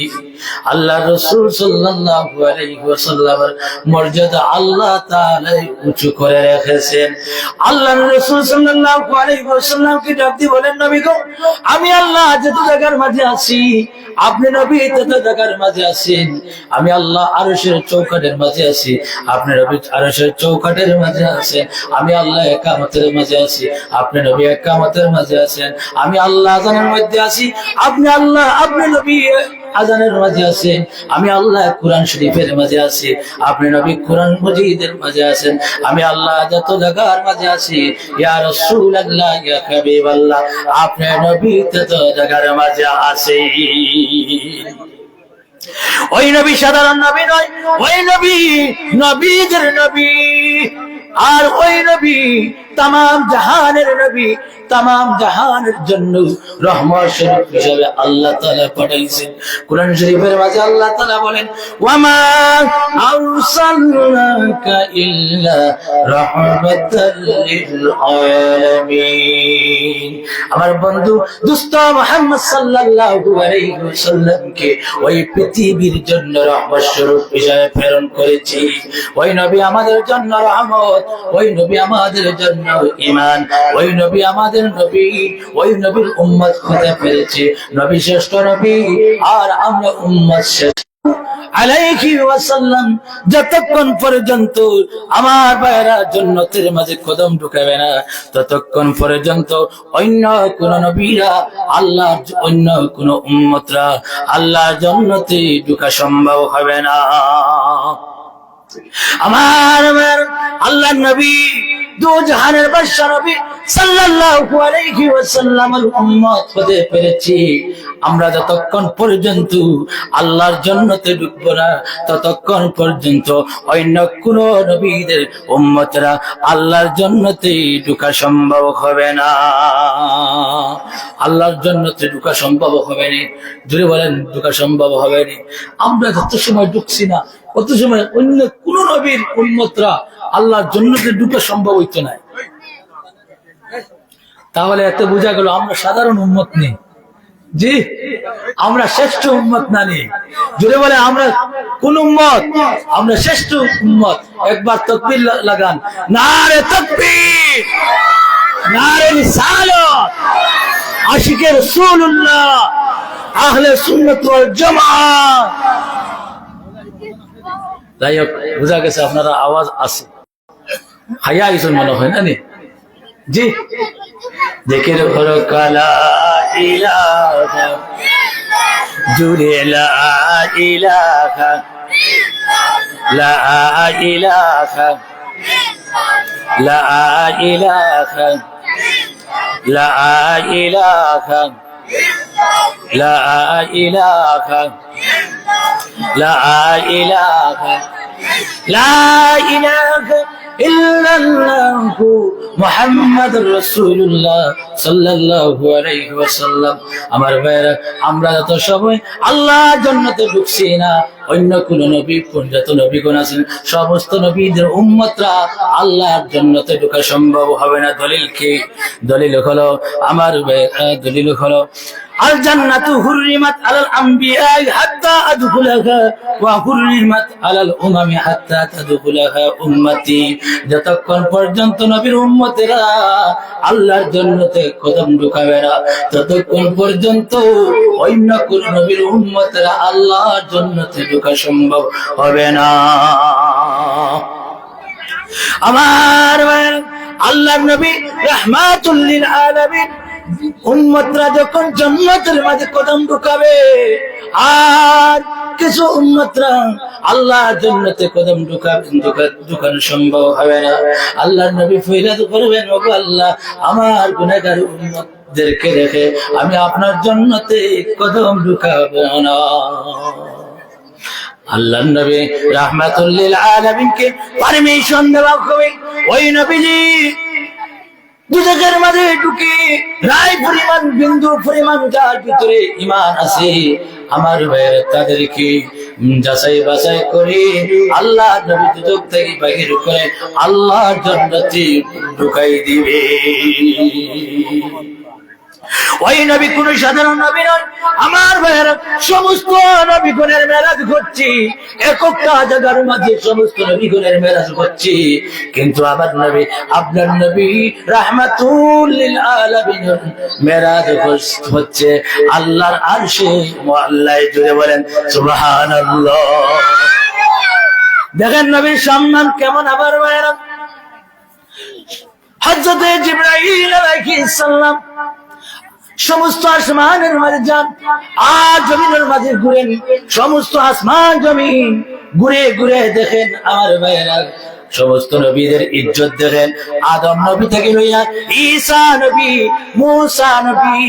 আল্লাহ রাসূল সাল্লাল্লাহু আলাইহি ওয়াসাল্লামের মর্যাদা আল্লাহ তাআলা উঁচু করে রেখেছেন। আল্লাহ রাসূল সাল্লাল্লাহু আলাইহি ওয়াসাল্লামকে ডাক দিয়ে বলেন, নবী গো, আমি আল্লাহ যত জায়গার মাঝে আছি, আপনি নবী তত জায়গার মাঝে আছেন। আমি আল্লাহ আরশের চৌকাঠের মাঝে আছি, আপনি নবী আরশের চৌকাঠের মাঝে আছেন। আমি আল্লাহ একামতের মাঝে আছি, আপনি নবী একামতের মাঝে আছেন। আমি আল্লাহ আযানের মধ্যে আছি, আপনি নবী আযানের মাঝে আছেন। আমি আল্লাহ কোরআন শরীফের মাঝে আছি, আপনি নবী কোরআন মজিদের মাঝে আছেন। আমি আল্লাহ যত জায়গার মাঝে আছি, ইয়া রাসূলুল্লাহ ইয়া হাবিবাল্লাহ, আপনি নবী তত জায়গার মাঝে আছেন। ওই নবী সাধারণ নবী নয়, ওই নবী নবীদের নবী। আর ওই নবী তামাম জাহানের নবী, তামাম জাহানের জন্য রহমত স্বরূপ হিসেবে আল্লাহ তাআলা পাঠাইছেন। কোরআন শরীফের মাঝে আল্লাহ তাআলা বলেন, ওয়া মা আরসালনাকা ইল্লা রাহমাতাল লিল আলামিন। আমার বন্ধু দোস্ত মুহাম্মদ সাল্লাল্লাহু আলাইহি ওয়াসাল্লামকে ওই পৃথিবীর জন্য রহমত স্বরূপ হিসেবে প্রেরণ করেছি। ওই নবী আমাদের জন্য রহমত, ওই নবী আমাদের জন্য ঈমান, ওই নবী আমাদের নবী, ওই নবীর উম্মত হতে পেরেছে। নবী শ্রেষ্ঠ নবী, আর আমরা উম্মত শ্রেষ্ঠ আলাইহি ওয়াসাল্লাম। যতক্ষণ পর্যন্ত আমার ভাইরা জান্নাতের মাঝে কদম ঢুকাবে না, ততক্ষণ পর্যন্ত অন্য কোন নবীরা, আল্লাহর অন্য কোন উম্মতরা আল্লাহর জান্নাতে ঢোকা সম্ভব হবে না। আমার আল্লাহর নবী, দু জাহানের বাদশা নবী সাল্লাল্লাহু আলাইহি ওয়াসাল্লামের উম্মত হতে পেরেছি। আমরা যতক্ষণ পর্যন্ত আল্লাহর জান্নাতে ঢুকবো না, ততক্ষণ পর্যন্ত অন্য কোন নবীদের উম্মতরা আল্লাহর জান্নাতে ঢোকা সম্ভব হবে না। আল্লাহর জান্নাতে ঢোকা সম্ভব হবে না। জোরে বলেন, ঢোকা সম্ভব হবে না। আমরা যত সময় ঢুকছি না, কত সময় অন্য কোন নবীর উম্মতরা আল্লাহর জান্নাতে ঢোকা সম্ভব হইতো না। তাহলে এত বোঝা গেল আমরা সাধারণ উম্মত নেই, জি আমরা শ্রেষ্ঠ উম্মত না নেই। জোরে বলে আমরা কোন উম্মত? আমরা শ্রেষ্ঠ উম্মত। একবার তাকবীর লাগান, নারে তাকবীর, নারে রিসালাত, আশিকে রাসূলুল্লাহ, আহলে সুন্নাত ওয়াল জামাত। তাই বুঝা গেছে আপনারা আওয়াজ আছে, হায়া কিছু মনে হয় না নি? জি, জিকির করো কালা ইলাহা, জুড়ে লা ইলাহা, লা ইলাহা, লা ইলাহা, লা ইলাহা, লা ইলাহা, লা ইলাহা, লা ইলাহা ইল্লাল্লাহু মুহাম্মাদুর রাসূলুল্লাহ সাল্লাল্লাহু আলাইহি ওয়াসাল্লাম। আমার ভাইরা, আমরা যত সময় আল্লাহর জান্নাতে ঢুকছি না, অন্য কোন নবী যত নবীগণ আছেন সমস্ত নবীদের উম্মতরা আল্লাহর জান্নাতে ঢোকা সম্ভব হবে না। দলিল কি? দলিল হলো আমার দলিল হলো আল জান্নাতু হুররিমাত আলাল আমবিয়া হাত্তা আদখুলাহা ওয়া হুররিমাত আলাল উমামি হাত্তা তাদখুলাহা উম্মতি। যতক্ষণ পর্যন্ত নবীর উম্মতেরা আল্লাহর জান্নাতে কদম ঢুকাবে না, ততক্ষণ পর্যন্ত অন্য কোন নবীর উম্মতেরা আল্লাহর জান্নাতে ঢোকা সম্ভব হবে না। আমার আল্লাহর নবী রাহমাতুল লিল আলামিন উম্মতরা যখন জান্নাতের মাঝে কদম ঢুকাবে, আর কিছু উম্মতরা আল্লাহ জান্নাতে কদম ঢুকানো সম্ভব হবে না। আল্লাহর নবী ফরিয়াদ করবেন, ওগো আল্লাহ, আমার গুনাহগার উম্মতদেরকে রেখে আমি আপনার জান্নাতে কদম ঢুকাবো না। আল্লাহর নবী রাহমাতুল লিল আলামিনকে পারমিশন দেওয়া হবে, ওই নবীজি দুজকের মাঝে ঢুকে রায় পরিমাণ বিন্দু পরিমাণ যার ভিতরে ঈমান আছে, আমার ভাইয়ের তাদেরকে যাচাই বাছাই করে আল্লাহ নবী দুজক থেকে বাহির করে আল্লাহর জান্নাতে ঢুকাই দিবে। ওই নবী কোন সাধারণ নবী নয়। আমার ভাইয়েরা, সমস্ত নবীগণের মেরাজ করছি, একটা জায়গার মাঝে সমস্ত নবীগণের মেরাজ করছি, কিন্তু আমার নবী, আপনার নবী রাহমাতুল লিল আলামিন মেরাজ হচ্ছে আল্লাহর আরশে মুআল্লায়। জুড়ে বলেন সুবহানাল্লাহ। দেখেন নবীর সম্মান কেমন। আমার ভাইয়েরা, হযরতে জিবরাইল আলাইহিস সালাম সমস্ত আসমানের মাঝে যান আর জমিনের মাঝে ঘুরেন, সমস্ত আসমান জমিন ঘুরে ঘুরে দেখেন। আমার ভাইয়েরা, সমস্ত নবীদের ইজ্জত দেখেন, আদম নবী থেকে লইয়া ঈসা নবী, মূসা নবী,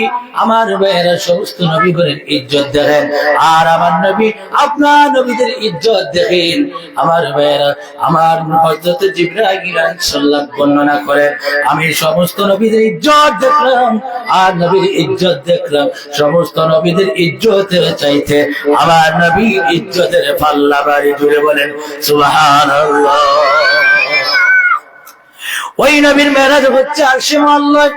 আমার ভাইয়েরা সমস্ত নবীগণের ইজ্জত দেখেন। আর আমার নবী, আপনার নবীদের ইজ্জত দেখেন। আমার ভাইয়েরা, আমার হযরত জিবরাইল আলাইহিস সালাম বর্ণনা করেন, আমি সমস্ত নবীদের ইজ্জত দেখলাম আর নবীর ইজ্জত দেখলাম, সমস্ত নবীদের ইজ্জতের চাইতে আমার নবীর ইজ্জতের পাল্লা ভারী। জুড়ে বলেন সুবহানাল্লাহ। ওই নবীর মেরাজ হচ্ছে আরশে মুআল্লায়।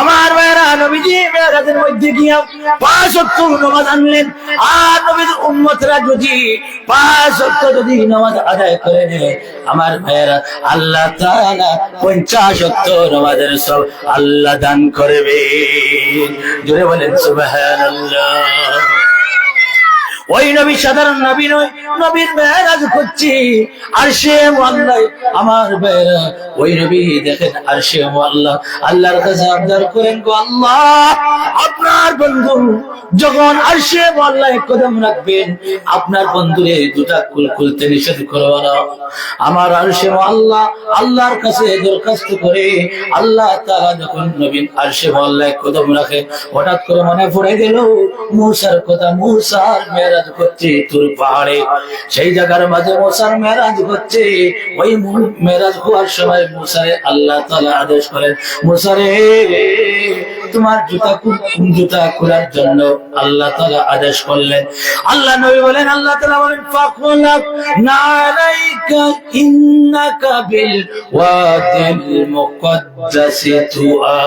আমার ভাইয়েরা, নবীজি মেরাজের মধ্যে গিয়া 5 ওয়াক্ত নামাজ আনলেন, আর নবীর উম্মতরা যদি 5 ওয়াক্ত যদি নামাজ আদায় করে নেয়, আমার ভাইয়েরা, আল্লাহ তাআলা 50 ওয়াক্ত নামাজের সব আল্লাহ দান করবে। জোরে বলেন সুবহানাল্লাহ। ওই নবী সাধারণ নবী নয়, নবীর মেরাজ করছি আরশে মুআল্লায়। আমার ভাইয়েরা, ওই নবী দেখেন আরশে মুআল্লা, আল্লাহর কাছে আবদার করেন, গো আল্লাহ, আপনার বন্ধু যখন আরশে মুআল্লায় কদম রাখবেন, আপনার বন্ধুরে দুটা কুল খুলতে নিষেধ করো না। আমার আরশে মুআল্লা আল্লাহর কাছে দরখাস্ত করে, আল্লাহ তাআলা যখন নবী আরশে মুআল্লায় কদম রাখেন, হঠাৎ করে মনে পড়ে গেল মূসার কথা। মূসার মেরাজ করছে তুর পাহাড়ে, সেই জায়গার মাঝে মূসার মেরাজ হচ্ছে। ওই মেরাজ হওয়ার সময় মূসারে আল্লাহ তাআলা আদেশ করেন, মূসারে তোমার জুতা খোলার জন্য আল্লাহ তাআলা আদেশ করলেন। আল্লাহ নবী বলেন, আল্লাহ তাআলা বলেন, ফাকুলাক নালাইকা ইন্নাকা বিল ওয়াদিল মুকদ্দাসি তুআ,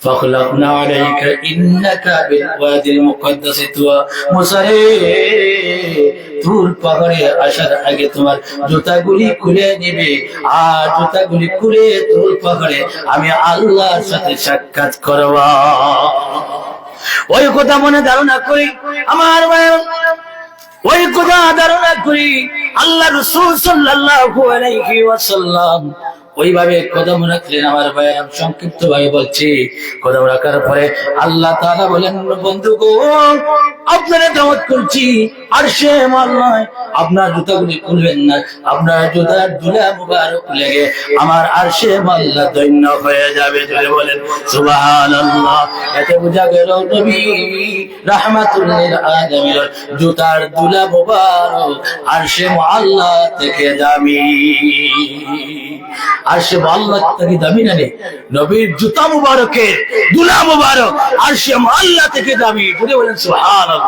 فخلقنا عليك إنك بالوادي المقدس طوى। মুসা রে, তুর পাহাড়ে আসার আগে তোমার জুতাগুলি খুলে নিবে, আর জুতাগুলি খুলে তুর পাহাড়ে আমি আল্লাহর সাথে সাক্ষাৎ করব। ওই কথা মনে ধারণা করি আমার ভাই, ওই কথা ধারণা করি আল্লাহ রাসূল সাল্লাল্লাহু আলাইহি ওয়াসাল্লাম ওইভাবে কদম রাখলেন। আমার ভাইয়ের সংক্ষিপ্ত ভাবে বলছি, কদম রাখার পরে আল্লাহ তাআলা বলেন, বন্ধু গো আপনারা দাওয়াত করছি আরশে আল্লাহ, আপনার জুতাগুলি খুলবেন না, আপনার জুতার ধুলা মুবারক লেগে আমার আরশে আল্লাহ দৈন্য হয়ে যাবে। জোরে বলেন সুবহানাল্লাহ। এতে বোঝা গেল নবী রাহমাতুল লিল আলামিন জুতার ধুলা মুবারক আরশে আল্লাহ থেকে দামি। আরশে আল্লাহ থেকে দামি না, নবীর জুতা মুবারকের ধুলা মুবারক আরশে আল্লাহ থেকে দামি। জোরে বলেন সুবহানাল্লাহ।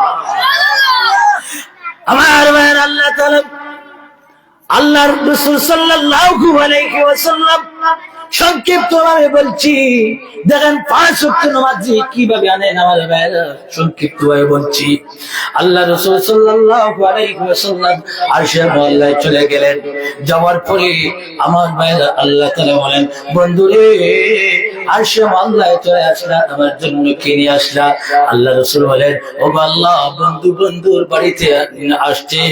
আমার ভাইয়ের আল্লাহ তাআলা আল্লাহর রাসূল সাল্লাল্লাহু আলাইহি ওয়াসাল্লাম সংক্ষিপ্ত ভাবে বলছি, দেখেন 5 ওয়াক্ত নামাজ কিভাবে আনেন আমার ভাইয়েরা। সংক্ষিপ্ত ভাবে বলছি, আল্লাহ রাসূল সাল্লাল্লাহু আলাইহি ওয়াসাল্লাম আরশে আল্লাহ চলে গেলেন। যাওয়ার পরে আমার ভাইয়েরা আল্লাহ তাআলা বলেন, বন্ধুরে আরশে আল্লাহ চলে আসলা, আমার জন্য কি নিয়ে আসলা? আল্লাহ রাসূল বলেন, ও আল্লাহ বন্ধুর বাড়িতে আসছে,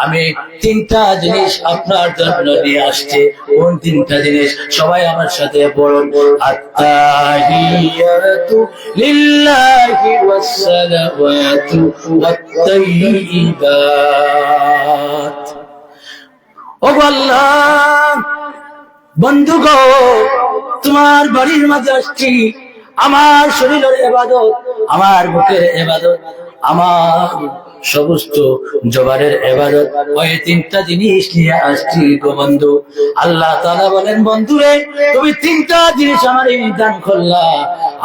আমি 3টা জিনিস আপনার জন্য নিয়ে আসছে। কোন 3টা জিনিস? সবাই আমার সাথে বলুন, আত্তাহিয়াতু লিল্লাহি ওয়াস সালাওয়াতু ওয়াত তাইয়্যিবাত। ও আল্লাহ বন্ধু গো তোমার বাড়ির মাঝে আসছি, আমার শরীরের ইবাদত, আমার মুখের ইবাদত, আমার সমস্ত জবানের ইবাদত, ওই 3টা জিনিস নিয়ে আসছি গো বন্ধু। আল্লাহ তাআলা বলেন, বন্ধুরে তুমি 3টা জিনিস আমার দান করলা,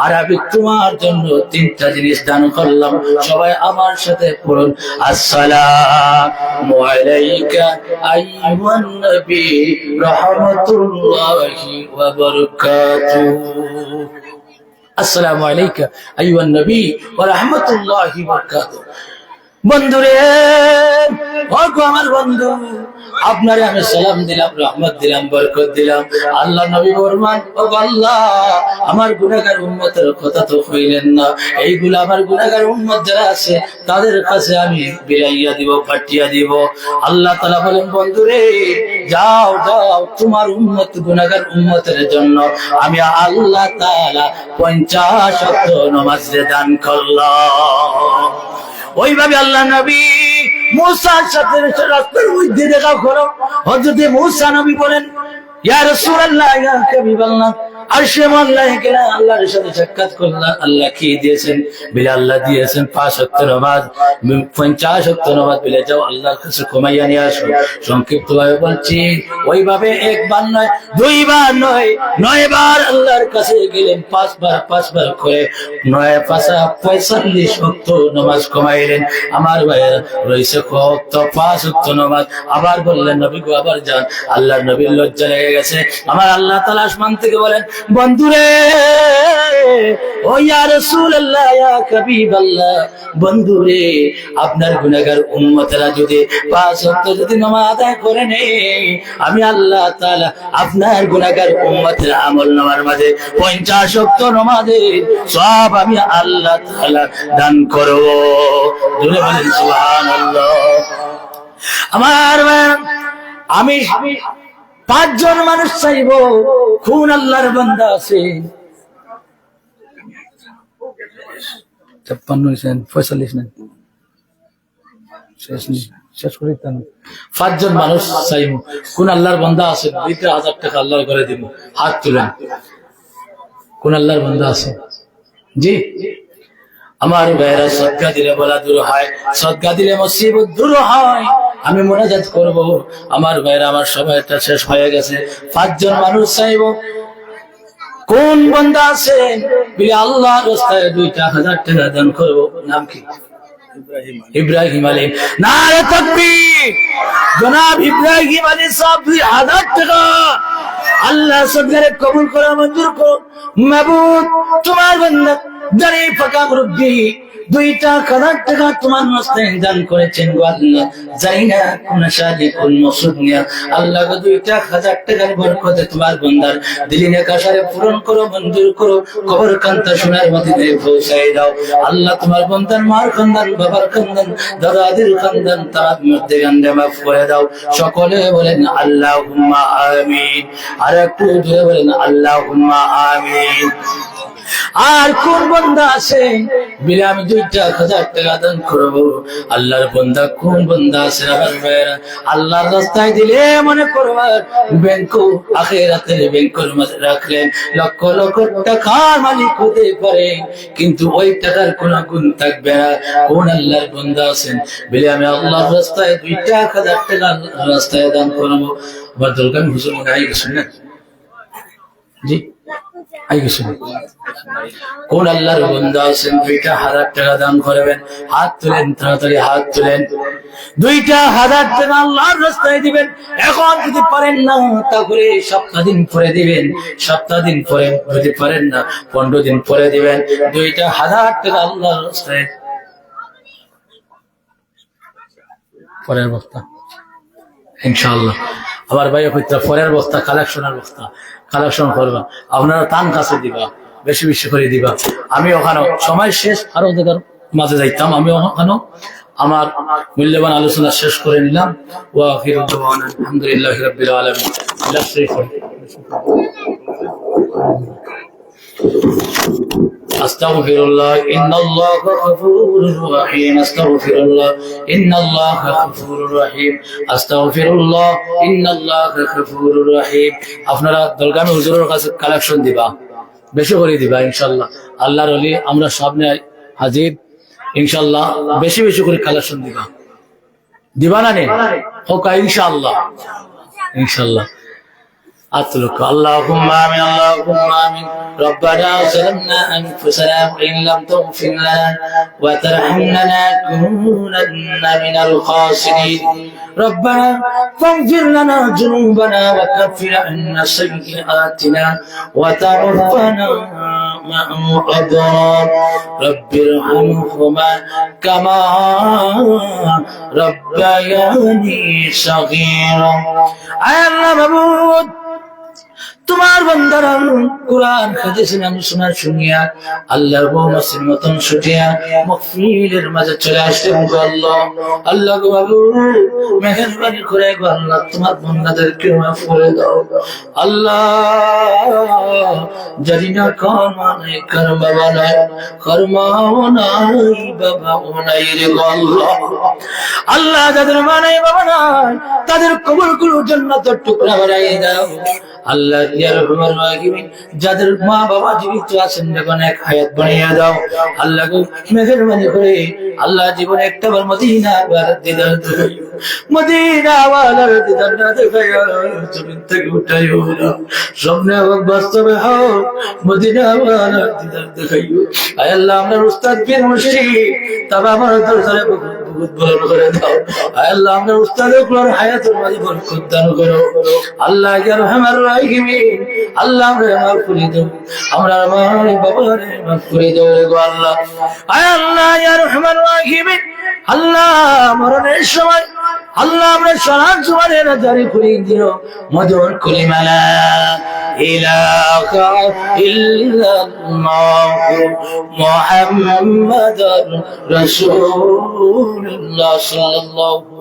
আর আমি তোমার জন্য 3টা জিনিস দান করলাম। সবাই আমার সাথে পড়ুন, আসসালামু আলাইকা আইয়ুহান নবী রাহমাতুল্লাহি ওয়া বারাকাতুহু। আসসালামু আলাইকা আইয়ুহান নবী ওয়া রাহমাতুল্লাহি ওয়া বারাকাতুহু। বন্ধুরে ও আমার বন্ধু, আপনারে আমি সালাম দিলাম, রহমত দিলাম, বরকত দিলাম। আল্লাহ নবী ফরমান, ও আল্লাহ আমার গুনাহগার উম্মতের কথা তো কইলেন না, এইগুলা আমার গুনাহগার উম্মত যারা আছে তাদের কাছে আমি বিলাইয়া দিব, পাঠিয়ে দিব। আল্লাহ তাআলা বলেন, বন্ধুরে যাও যাও, তোমার উম্মত গুনাহগার উম্মতের জন্য আমি আল্লাহ তাআলা 50 ওয়াক্ত নামাজ দান করলাম। ওইভাবে আল্লাহ নবী মুসার সাথে রাস্তার মধ্যে দেখা করো। হযরত মুসা নবী বলেন, ইয়া রাসূলুল্লাহ ইয়া হাবিবাল্লাহ, আরশে আল্লাহ গেলেন, আল্লাহর সাথে সাক্ষাৎ করলেন। আল্লাহ কি দিয়েছেন? বলে আল্লাহ দিয়েছেন 5 ওয়াক্ত নামাজ, 50 ওয়াক্ত নামাজ। বলে যাও আল্লাহর কাছে কমাইয়া নিয়ে আসো। সংক্ষিপ্ত ভাবে বলছি, ওইভাবে একবার নয়, 2 বার নয়, 9 বার আল্লাহর কাছে গেলেন, 5 বার করে 9 5 45 ওয়াক্ত নামাজ কমাইলেন। আমার ভাইয়ের রয়েছে কত 5 ওয়াক্ত নামাজ। আবার বললেন, নবী গো আবার যান। আল্লাহর নবীর লজ্জা লেগে গেছে। আমার আল্লাহ তাআলা আসমান থেকে বলেন, বন্ধুরে ও ইয়া রাসূলুল্লাহ ইয়া হাবিবাল্লাহ, বন্ধুরে আপনার গুনাহগার উম্মতরা যদি 5 ওয়াক্ত যদি নামাজ আদায় করে নেয়, আমি আল্লাহ তাআলা আপনার গুনাহগার উম্মতের আমলনামার মাঝে 50 ওয়াক্ত নামাজের সওয়াব আমি আল্লাহ তাআলা দান করব। জোরে বলেন সুবহানাল্লাহ। আমার আমি 5 জন মানুষ চাইবো, কোন আল্লাহর বান্দা আছে 56 45 নেন শেষ করে দিতাম। 5 জন মানুষ চাইবো, কোন আল্লাহর বান্দা আছে 2000 টাকা আল্লাহর করে দিব। হাত তুলেন, কোন আল্লাহর বান্দা আছে? জি আমার ভাইরা, সদকা দিলে বলা দূর হয়, সদকা দিলে মুসিবত দূর হয়। আমি মুনাজাত করব। আমার ভাইরা, আমার সময়টা শেষ হয়ে গেছে। 5 জন মানুষ চাইব, কোন বান্দা আছেন বলে আল্লাহর রাস্তায় 2000 টাকা দান করব। নাম কি? ইব্রাহিম আলী। নারে তাকবীর! জনাব ইব্রাহিম আলী সাহেব 2000 টাকা আল্লাহ সদকারে কবুল করা মঞ্জুর করো। মাবুদ তোমার বান্দা জানি ফাঁকা মুরব্বী 2,000 টাকা তোমার রাস্তায় দান করেছেন গো আল্লাহ, জানি না কোন সাজে কোন মকসুদ নিয়ে আল্লাহ গো 2,000 টাকার বরকতে তোমার বান্দার দিলিনে কাশারে পূরণ করো, মঞ্জুর করো, কবর কান্তা সোনার মদিনায় পৌঁছায় দাও আল্লাহ। তোমার বান্দার মার খানদান, বাবার খানদান, দাদাদের খানদান তার মধ্যে গান্ডে মাফ করে দাও। সকলে বলেন আল্লাহুম্মা আমিন। আর একটু জোরে বলেন আল্লাহুম্মা আমিন। আর কোন বান্দা আছে বলে আমি 2,000 টাকা দান করবো? আল্লাহর বান্দা কোন বান্দা আছে আমার ভাইরা? আল্লাহর রাস্তায় দিলে মনে করবার ব্যাংক আখিরাতের ব্যাংকের মাঝে রাখলেন লক্ষ লক্ষ টাকার মালিক হতে পারে, কিন্তু ওই টাকার কোন গুণ থাকবে না। কোন আল্লাহর বান্দা আছেন বলে আমি আল্লাহর রাস্তায় 2,000 টাকা রাস্তায় দান করবো? আবার দরকার হুজুর মনে হয় গেছেন না জি কোন আল্লাহর বান্দা আছেন 2,000 টাকা দান করবেন? হাত তুলেন, তাড়াতাড়ি হাত তুলেন। 2,000 টাকা আল্লাহর রাস্তায় দিবেন। এখন যদি পারেন না তাহলে সপ্তাহ দিন পরে দিবেন, সপ্তাহ দিন পরে যদি পারেন না 15 দিন পরে দিবেন। 2,000 টাকা আল্লাহর রাস্তায়। পরের বক্তা ইনশাআল্লাহ আমার ভাই হইতে পরের বস্তা কালেকশনের বস্তা কালেকশন করবা, আপনারা তান কাছে দিবা, বেশি বেশি করে দিবা। আমি ওখানে সময় শেষ, আরো ওদের মাঝে যাইতাম, আমি ওখানে আমার মূল্যবান আলোচনা শেষ করে নিলাম। ওয়া আখিরু দাওয়ানা আলহামদুলিল্লাহি রাব্বিল আলামিন। আস্তাগফিরুল্লাহ ইন্নাল্লাহা গফুরুর রহিম। আস্তাগফিরুল্লাহ ইন্নাল্লাহা গফুরুর রহিম। আস্তাগফিরুল্লাহ ইন্নাল্লাহা গফুরুর রহিম। আপনারা দলগামী হুজুরের কাছে কালেকশন দিবা, বেশি করে দিবা ইনশাআল্লাহ। আল্লাহর ওলি আমরা সামনে হাজির ইনশাআল্লাহ। বেশি বেশি করে কালেকশন দিবা, দিবা না নে হোক ইনশাআল্লাহ ইনশাআল্লাহ। أطلق اللهم آمين اللهم آمين. ربنا ظلمنا أنفسنا وإن لم تغفر لنا وترحمنا لنكونن من الخاسرين. ربنا فاغفر لنا ذنوبنا وكفر عنا سيئاتنا وتوفنا مع الأبرار. رب ارحمهما كما ربياني صغيرا. আল্লাহ মাবুদ তোমার বান্দারা কুরআন হাদিস শোনার শুনিয়া আল্লাহর বউমাসির মতন ছুটিয়া মাহফিলের মাঝে চলে আসলেন গো আল্লাহ। আল্লাহ গো মাবুদ মেহেরবানি করে গো আল্লাহ তোমার বান্দাদেরকে মাফ করে দাও আল্লাহ। জানি না কর্মা নাই, কার বাবা নাই, কর্মাও নাই, বাবাও নাই রে গো আল্লাহ। আল্লাহ যাদের মা নাই, বাবা নাই, তাদের কবরগুলো জান্নাতের টুকরা বানাইয়ে দাও আল্লাহ। যাদের মা বাবা জীবিত আছেন দেখুন এক হায়াত বানিয়ে দাও আল্লাহ। মেহেরবানি করে আল্লাহ জীবনে একটা বার মদিনা দিদার দেখাইও, মদিনা ওয়ালার দিদার না দেখাইও, জমিন থেকে উঠাইও না, স্বপ্নে হোক বাস্তবে হোক মদিনা ওয়ালার দিদার দেখাইও। আয় আল্লাহ আমরা উস্তাদ পীর মুর্শিদ তবে আমার দরবারে বহুত বড় করে দাও। আয় আল্লাহ আমরা উস্তাদের গুলোর হায়াতের মাঝে বরকত দান করো আল্লাহ। ইয়া রহমান রাহিম আল্লাহ আমরা মাফ করে দাও, আমরা মা বাবারে মাফ করে দাও গো আল্লাহ। আয় আল্লাহ ইয়া রহমান রাহিম আল্লাহ মরণের সময় আল্লাহ আমরা সারা জীবনের জারি করে দিও মধুর কলিমালা ইলাহা ইল্লাল্লাহ মুহাম্মাদুর রাসূলুল্লাহ সাল্লাল্লাহু